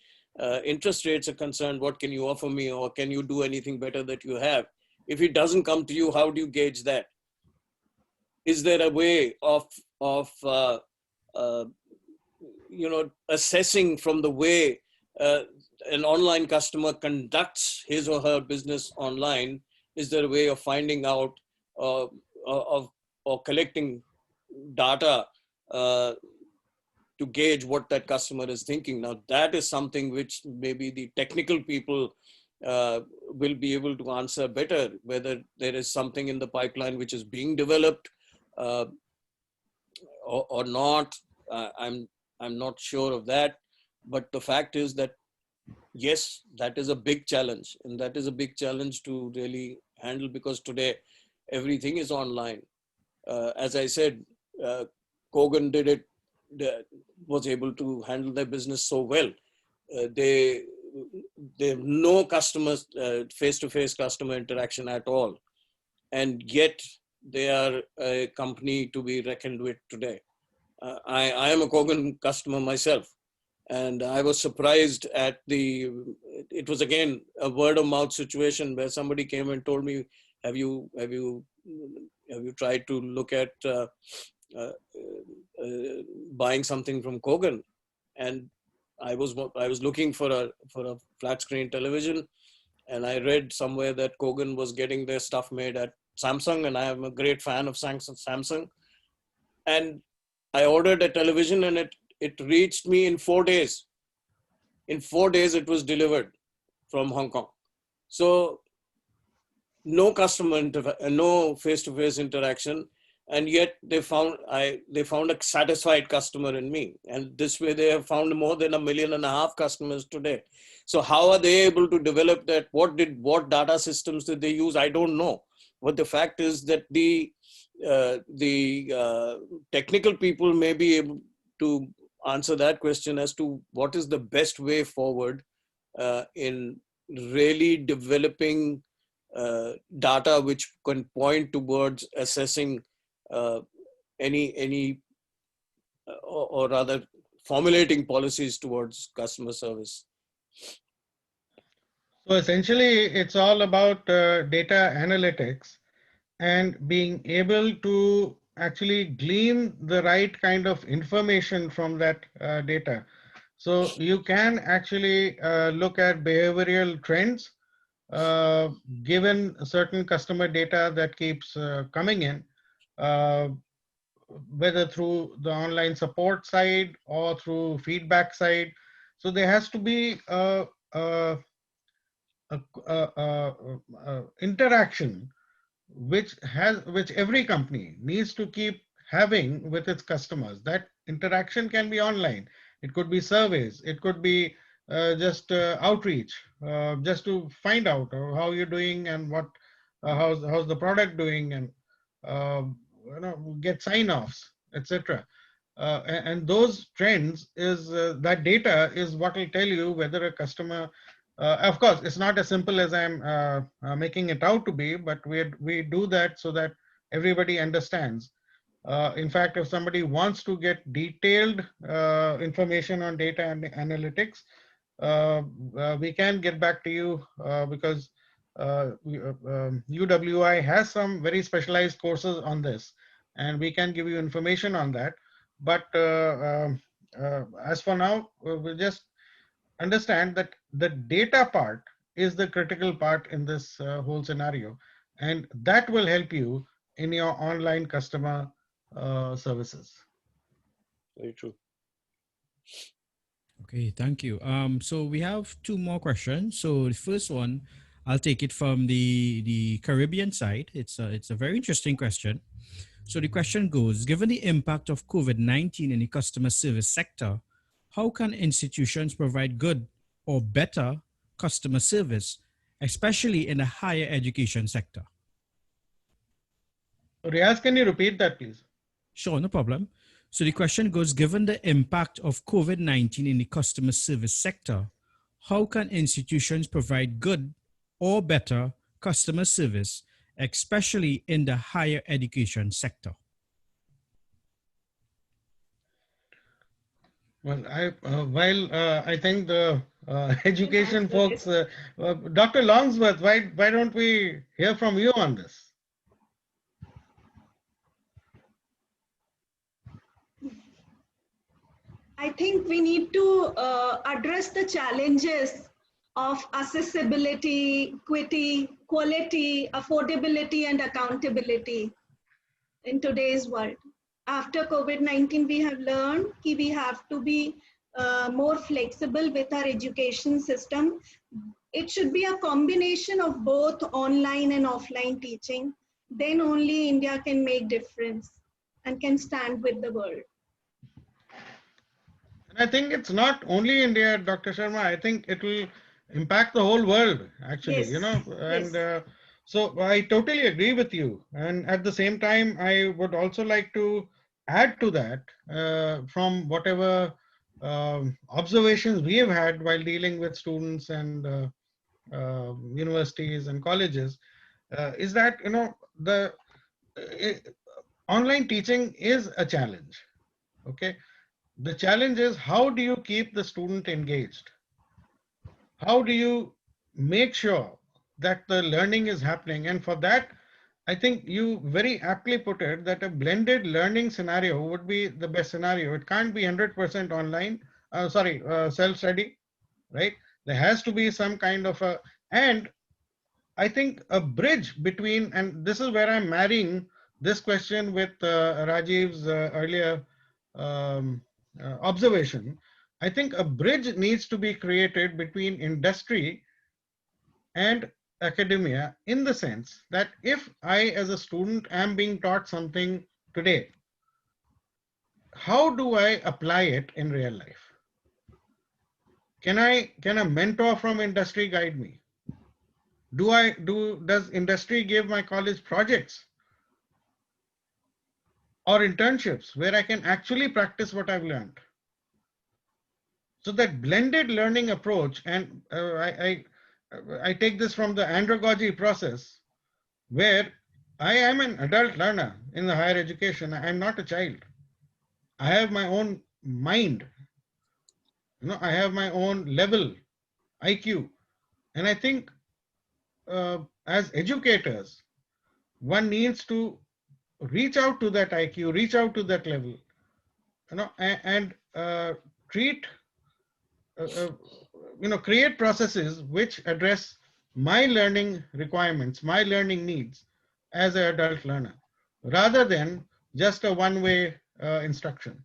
interest rates are concerned. What can you offer me, or can you do anything better that you have? If he doesn't come to you, how do you gauge that? Is there a way of assessing from the way an online customer conducts his or her business online? Is there a way of finding out or collecting data to gauge what that customer is thinking? Now, that is something which maybe the technical people will be able to answer better, whether there is something in the pipeline which is being developed or not. I'm not sure of that. But the fact is that, yes, that is a big challenge. And that is a big challenge to really handle, because today everything is online. As I said, Kogan was able to handle their business so well. They have no customers, face-to-face customer interaction at all. And yet they are a company to be reckoned with today. I am a Kogan customer myself, and I was surprised at it was again a word of mouth situation where somebody came and told me, have you tried to look at buying something from Kogan? And I was looking for a flat screen television, and I read somewhere that Kogan was getting their stuff made at Samsung, and I am a great fan of Samsung. And I ordered a television, and it reached me in 4 days. In 4 days, it was delivered from Hong Kong. So no no face-to-face interaction, and yet they found a satisfied customer in me. And this way, they have found more than 1.5 million customers today. So how are they able to develop that? What data systems did they use? I don't know. But the fact is that the technical people may be able to answer that question as to what is the best way forward in really developing data which can point towards assessing any or rather formulating policies towards customer service. So essentially, it's all about data analytics and being able to actually glean the right kind of information from that data. So you can actually look at behavioral trends given certain customer data that keeps coming in, whether through the online support side or through feedback side. So there has to be a interaction which every company needs to keep having with its customers. That interaction can be online. It could be surveys. It could be just outreach, just to find out how you're doing and what how's the product doing, and get sign-offs, etc. And those trends is that data is what will tell you whether a customer Of course, it's not as simple as I'm making it out to be, but we do that so that everybody understands. In fact, if somebody wants to get detailed information on data and analytics, we can get back to you because UWI has some very specialized courses on this, and we can give you information on that. But as for now, we'll just understand that the data part is the critical part in this whole scenario, and that will help you in your online customer services. Very true. Okay, thank you. So we have two more questions. So the first one, I'll take it from the Caribbean side. It's a very interesting question. So the question goes: given the impact of COVID-19 in the customer service sector, how can institutions provide good or better customer service, especially in the higher education sector? Riaz, can you repeat that, please? Sure, no problem. So the question goes, given the impact of COVID-19 in the customer service sector, how can institutions provide good or better customer service, especially in the higher education sector? Well, I think the education folks, Dr. Longsworth, why don't we hear from you on this? I think we need to address the challenges of accessibility, equity, quality, affordability, and accountability in today's world. After COVID-19, we have learned that we have to be more flexible with our education system. It should be a combination of both online and offline teaching. Then only India can make difference and can stand with the world. And I think it's not only India, Dr. Sharma. I think it will impact the whole world, actually, Yes. and so I totally agree with you. And at the same time, I would also like to add to that from whatever observations we have had while dealing with students and universities and colleges, is that, the uh, online teaching is a challenge. Okay. The challenge is, how do you keep the student engaged? How do you make sure that the learning is happening? And for that, I think you very aptly put it that a blended learning scenario would be the best scenario. It can't be 100% online, self-study, right? There has to be some kind of and I think a bridge between, and this is where I'm marrying this question with Rajeev's earlier um, observation. I think a bridge needs to be created between industry and academia, in the sense that if I, as a student, am being taught something today, how do I apply it in real life? Can a mentor from industry guide me? Does industry give my college projects or internships where I can actually practice what I've learned? So that blended learning approach, and I take this from the andragogy process, where I am an adult learner in the higher education. I'm not a child. I have my own mind. I have my own level, IQ. And I think as educators, one needs to reach out to that IQ, reach out to that level, and treat, create processes which address my learning requirements, my learning needs as an adult learner, rather than just a one-way instruction.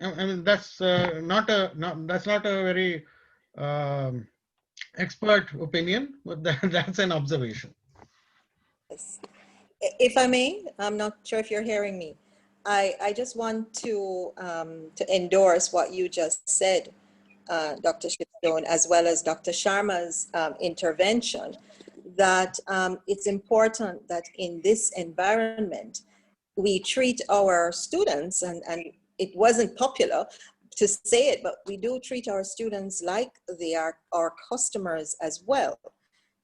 I mean, that's that's not a very expert opinion, but that's an observation. Yes. If I may, I'm not sure if you're hearing me. I just want to endorse what you just said, Dr. Shipstone, as well as Dr. Sharma's intervention, that it's important that in this environment, we treat our students, and it wasn't popular to say it, but we do treat our students like they are our customers as well.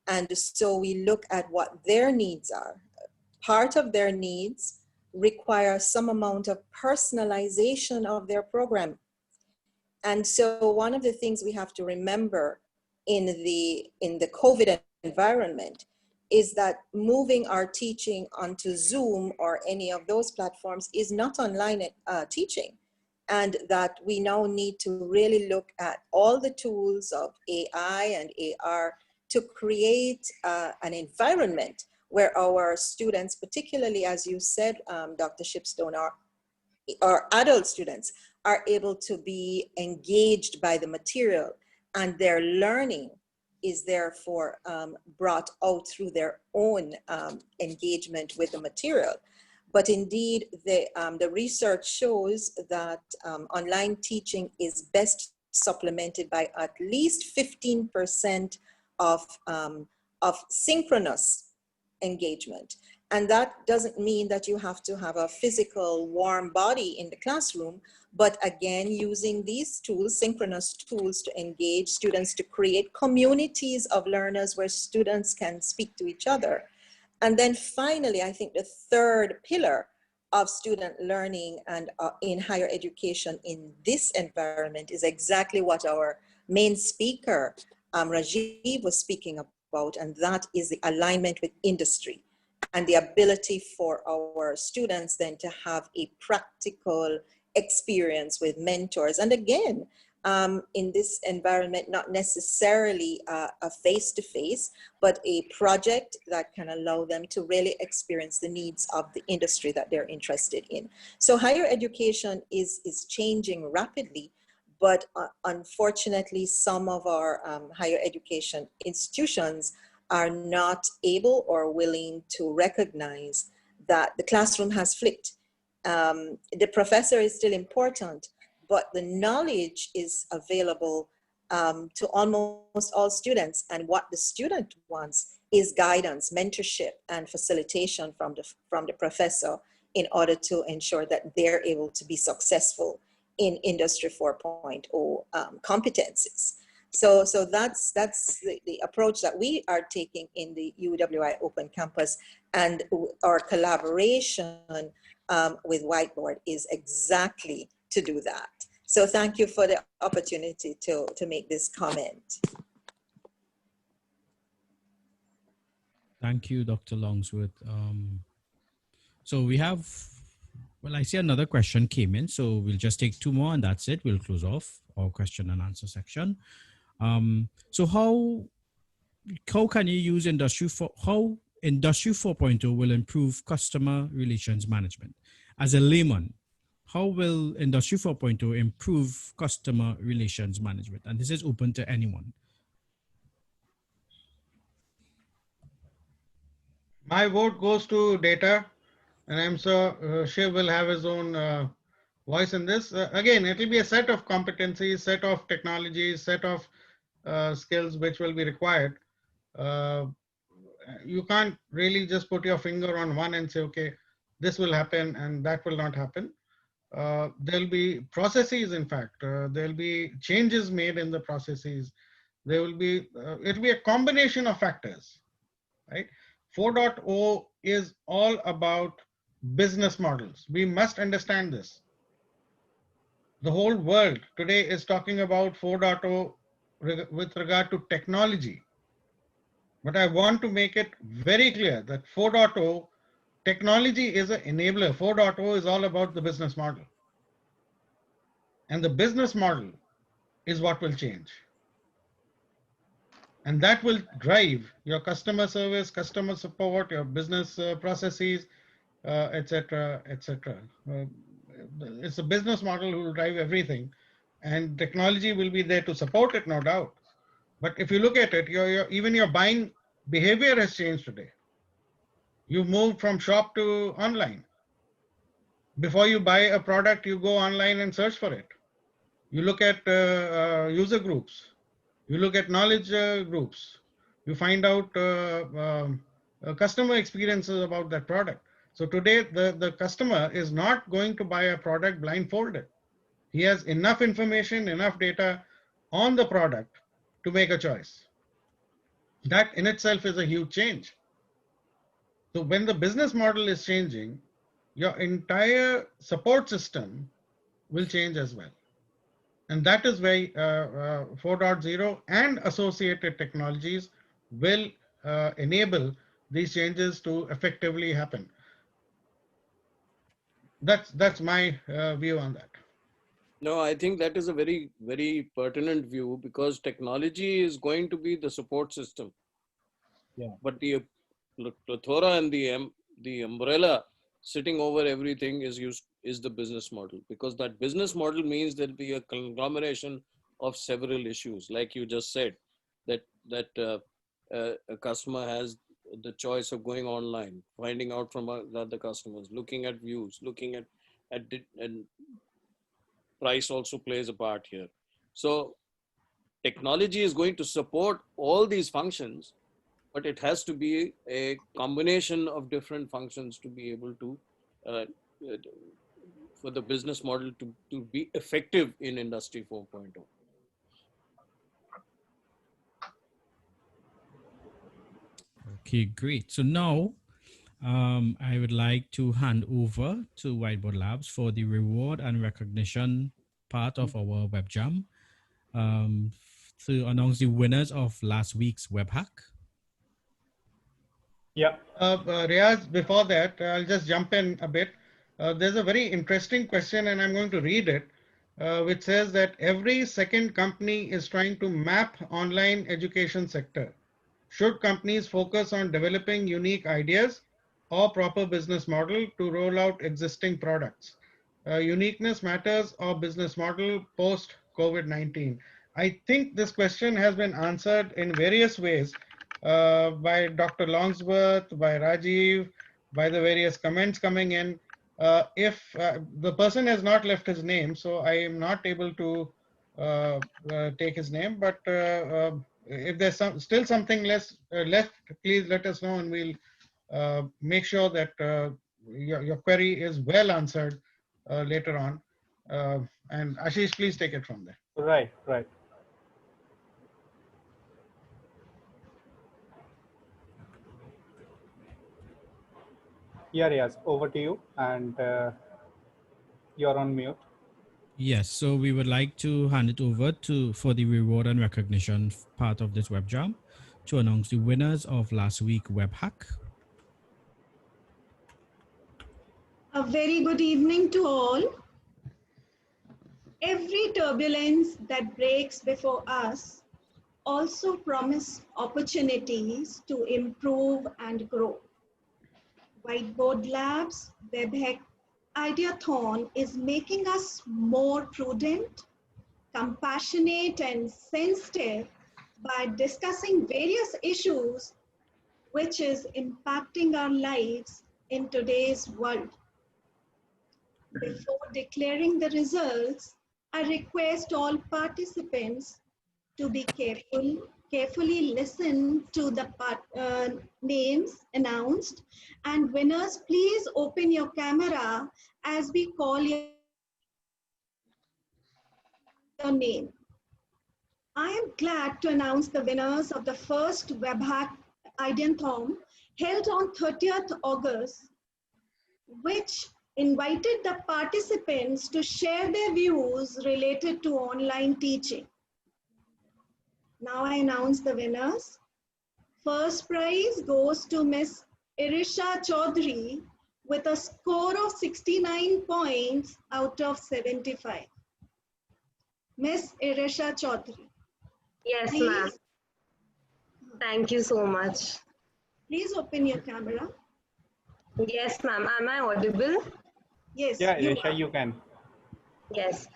And so we look at what their needs are. Part of their needs require some amount of personalization of their program. And so one of the things we have to remember in the COVID environment is that moving our teaching onto Zoom or any of those platforms is not online teaching. And that we now need to really look at all the tools of AI and AR to create an environment where our students, particularly as you said, Dr. Shipstone, our adult students are able to be engaged by the material, and their learning is therefore brought out through their own engagement with the material. But indeed, the research shows that online teaching is best supplemented by at least 15% of synchronous engagement. And that doesn't mean that you have to have a physical warm body in the classroom, but again, using these tools, synchronous tools, to engage students, to create communities of learners where students can speak to each other. And then finally, I think the third pillar of student learning and in higher education in this environment is exactly what our main speaker, Rajeev, was speaking about, and that is the alignment with industry and the ability for our students then to have a practical experience with mentors. And again, in this environment, not necessarily a face-to-face, but a project that can allow them to really experience the needs of the industry that they're interested in. So higher education is changing rapidly, but unfortunately, some of our higher education institutions are not able or willing to recognize that the classroom has flipped. The professor is still important, but the knowledge is available to almost all students. And what the student wants is guidance, mentorship, and facilitation from the professor in order to ensure that they're able to be successful in Industry 4.0 competencies. So that's the approach that we are taking in the UWI Open Campus, and our collaboration with Whiteboard is exactly to do that. So thank you for the opportunity to make this comment. Thank you, Dr. Longsworth. So we have, well, I see another question came in, so we'll just take two more and that's it. We'll close off our question and answer section. So how can you use Industry 4.0 will improve customer relations management? As a layman, how will Industry 4.0 improve customer relations management? And this is open to anyone. My vote goes to data, and I'm sure Shiv will have his own voice in this. Again, it will be a set of competencies, set of technologies, set of skills which will be required. You can't really just put your finger on one and say, okay, this will happen and that will not happen. There'll be processes, in fact, there'll be changes made in the processes. There will be, it'll be a combination of factors, right? 4.0 is all about business models. We must understand this. The whole world today is talking about 4.0 with regard to technology. But I want to make it very clear that 4.0 technology is an enabler. 4.0 is all about the business model. And the business model is what will change. And that will drive your customer service, customer support, your business processes, etc., etc. It's a business model who will drive everything, and technology will be there to support it, no doubt. But if you look at it, even your buying behavior has changed today. You've moved from shop to online. Before you buy a product, you go online and search for it. You look at user groups. You look at knowledge groups. You find out customer experiences about that product. So today, the customer is not going to buy a product blindfolded. He has enough information, enough data on the product to make a choice. That in itself is a huge change. So when the business model is changing, your entire support system will change as well. And that is why 4.0 and associated technologies will enable these changes to effectively happen. That's my view on that. No, I think that is a very, very pertinent view, because technology is going to be the support system. Yeah. But the plethora and the umbrella sitting over everything is the business model, because that business model means there'll be a conglomeration of several issues, like you just said, that a customer has the choice of going online, finding out from other customers, looking at views, looking at and price also plays a part here. So technology is going to support all these functions, but it has to be a combination of different functions to be able to, uh, uh, for the business model to be effective in Industry 4.0. Okay, great. So now I would like to hand over to Whiteboard Labs for the reward and recognition part of our WebJam to announce the winners of last week's web hack. Yeah. Riaz, before that, I'll just jump in a bit. There's a very interesting question, and I'm going to read it, which says that every second company is trying to map online education sector. Should companies focus on developing unique ideas or proper business model to roll out existing products? Uniqueness matters or business model post COVID-19? I think this question has been answered in various ways by Dr. Longsworth, by Rajeev, by the various comments coming in. If the person has not left his name, so I am not able to take his name, but if there's still something left, please let us know, and we'll make sure that your query is well answered later on. And Ashish, please take it from there. Right. Yeah, Riaz, over to you, and you're on mute. Yes, so we would like to hand it over for the reward and recognition part of this WebJam to announce the winners of last week's web hack. A very good evening to all. Every turbulence that breaks before us also promise opportunities to improve and grow. Whiteboard Labs WebHack Ideathon is making us more prudent, compassionate, and sensitive by discussing various issues which is impacting our lives in today's world. Before declaring the results, I request all participants to be carefully listen to the names announced, and winners, please open your camera as we call your name. I am glad to announce the winners of the first WebHack Ideathon held on 30th August, which invited the participants to share their views related to online teaching. Now I announce the winners. First prize goes to Miss Irisha Chaudhary with a score of 69 points out of 75. Miss Irisha Chaudhary. Yes, ma'am. Thank you so much. Please open your camera. Yes, ma'am. Am I audible? Yes. Yeah, Irisha, you can. Yes.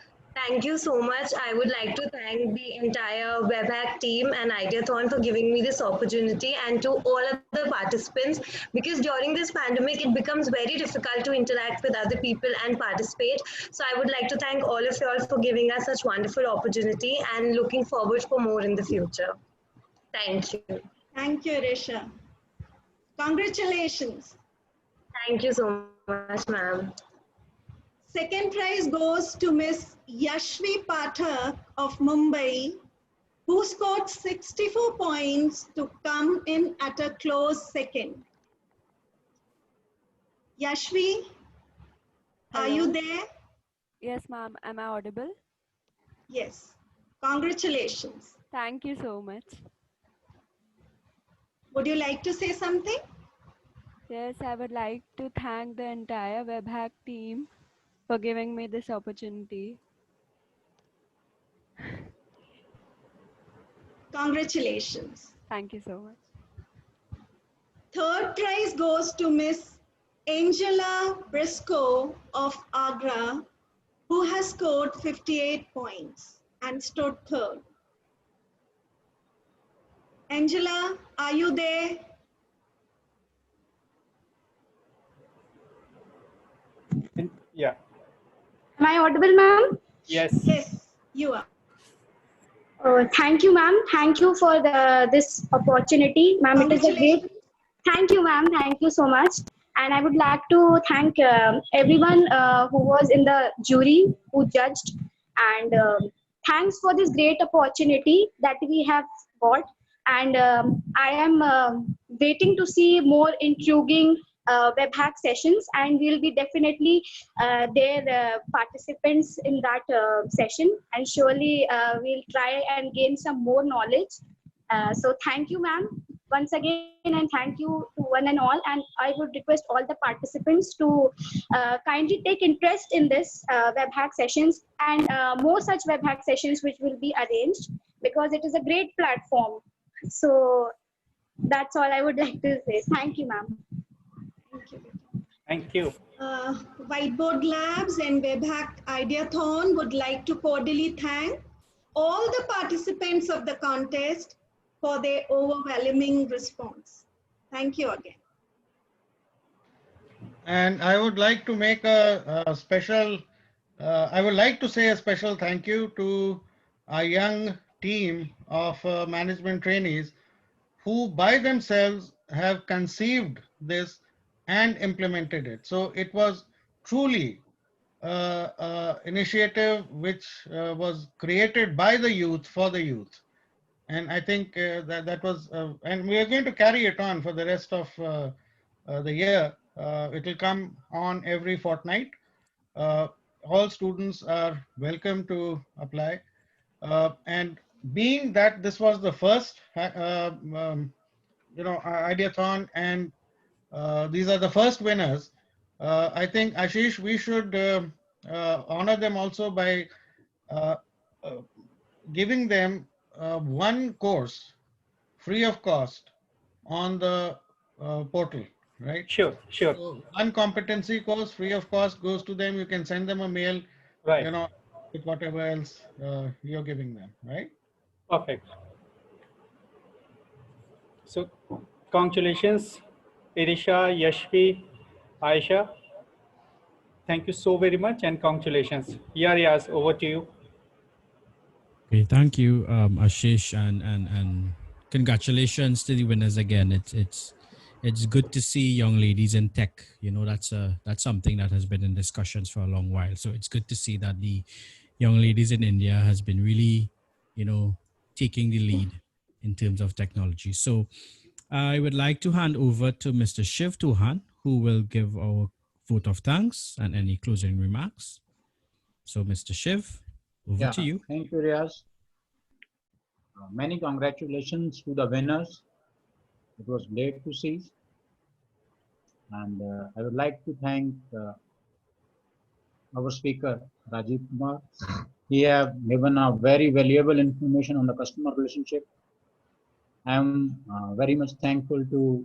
Thank you so much. I would like to thank the entire WebHack team and Ideathon for giving me this opportunity, and to all other participants, because during this pandemic, it becomes very difficult to interact with other people and participate. So I would like to thank all of you all for giving us such wonderful opportunity, and looking forward for more in the future. Thank you. Thank you, Irisha. Congratulations. Thank you so much, ma'am. Second prize goes to Miss Yashvi Pathak of Mumbai, who scored 64 points to come in at a close second. Yashvi, are you Hello. there? Yes, ma'am. Am I audible? Yes. Congratulations. Thank you so much. Would you like to say something? Yes, I would like to thank the entire WebHack team for giving me this opportunity. Congratulations. Thank you so much. Third prize goes to Miss Angela Briscoe of Agra, who has scored 58 points and stood third. Angela, are you there? Yeah. Am I audible, ma'am? Yes. Yes, you are. Thank you, ma'am. Thank you for this opportunity, ma'am. It is a great. Congratulations. Thank you, ma'am. Thank you so much. And I would like to thank everyone who was in the jury, who judged, and thanks for this great opportunity that we have got. And I am waiting to see more intriguing web hack sessions, and we'll be definitely their participants in that session, and surely we'll try and gain some more knowledge. So thank you, ma'am, once again, and thank you to one and all. And I would request all the participants to kindly take interest in this web hack sessions, and more such web hack sessions which will be arranged, because it is a great platform. So that's all I would like to say. Thank you, ma'am. Thank you. Thank you. Whiteboard Labs and WebHack Ideathon would like to cordially thank all the participants of the contest for their overwhelming response. Thank you again. And I would like to make a special, I would like to say a special thank you to our young team of management trainees who by themselves have conceived this and implemented it. So it was truly initiative which was created by the youth for the youth. And I think that was, and we are going to carry it on for the rest of the year. It will come on every fortnight. All students are welcome to apply. And being that this was the first, Ideathon, and these are the first winners, I think, Ashish, we should honor them also by uh, uh, giving them one course free of cost on the portal, right? Sure. Sure. So one competency course free of cost goes to them. You can send them a mail, Right. with whatever else you're giving them, right? Perfect. So congratulations, Irisha, Yashvi, Aisha. Thank you so very much, and congratulations. Yeah, Riaz, over to you. Okay, thank you, Ashish, and congratulations to the winners again. It's good to see young ladies in tech. That's something that has been in discussions for a long while. So it's good to see that the young ladies in India has been really, taking the lead in terms of technology. So I would like to hand over to Mr. Shiv Tohan, who will give our vote of thanks and any closing remarks. So, Mr. Shiv, over to you. Thank you, Riaz. Many congratulations to the winners. It was great to see. And I would like to thank our speaker, Rajeev Kumar. He have given a very valuable information on the customer relationship. I am very much thankful to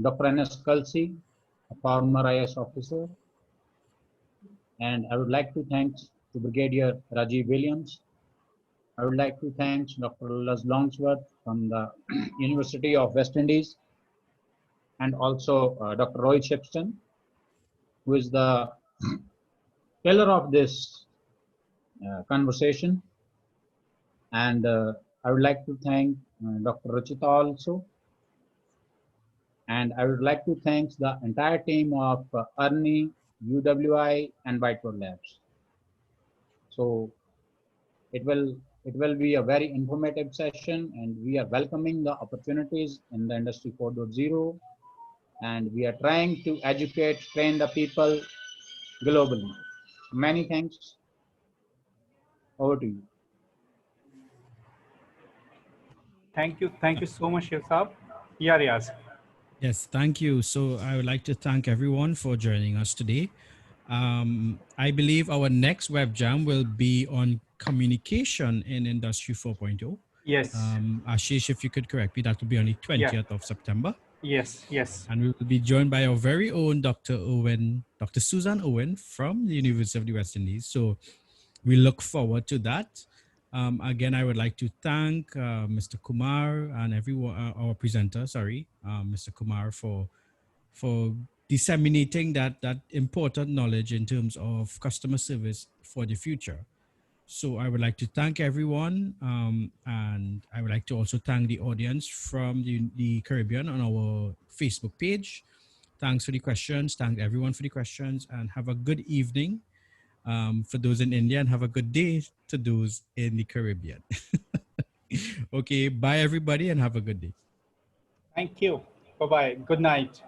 Dr. N.S. Kalsi, a former IS officer. And I would like to thank to Brigadier Rajeev Williams. I would like to thank Dr. Longsworth from the University of West Indies, and also Dr. Rohit Shipstone, who is the pillar of this conversation. And I would like to thank Dr. Rachita also. And I would like to thank the entire team of Arni, UWI, and Whiteboard Labs. So it will be a very informative session, and we are welcoming the opportunities in the Industry 4.0, and we are trying to educate, train the people globally. Many thanks. Over to you. Thank you. Thank you so much, Shiv Saab. Yeah, Riaz. Yes, thank you. So I would like to thank everyone for joining us today. I believe our next web jam will be on communication in Industry 4.0. Yes. Ashish, if you could correct me, that will be on the 20th of September. Yes, yes. And we will be joined by our very own Dr. Susan Owen from the University of the West Indies. So we look forward to that. Again, I would like to thank Mr. Kumar and everyone, our presenter, Mr. Kumar, for disseminating that important knowledge in terms of customer service for the future. So I would like to thank everyone, and I would like to also thank the audience from the Caribbean on our Facebook page. Thanks for the questions. Thank everyone for the questions, and have a good evening for those in India, and have a good day to those in the Caribbean. Okay, bye everybody, and have a good day. Thank you. Bye-bye. Good night.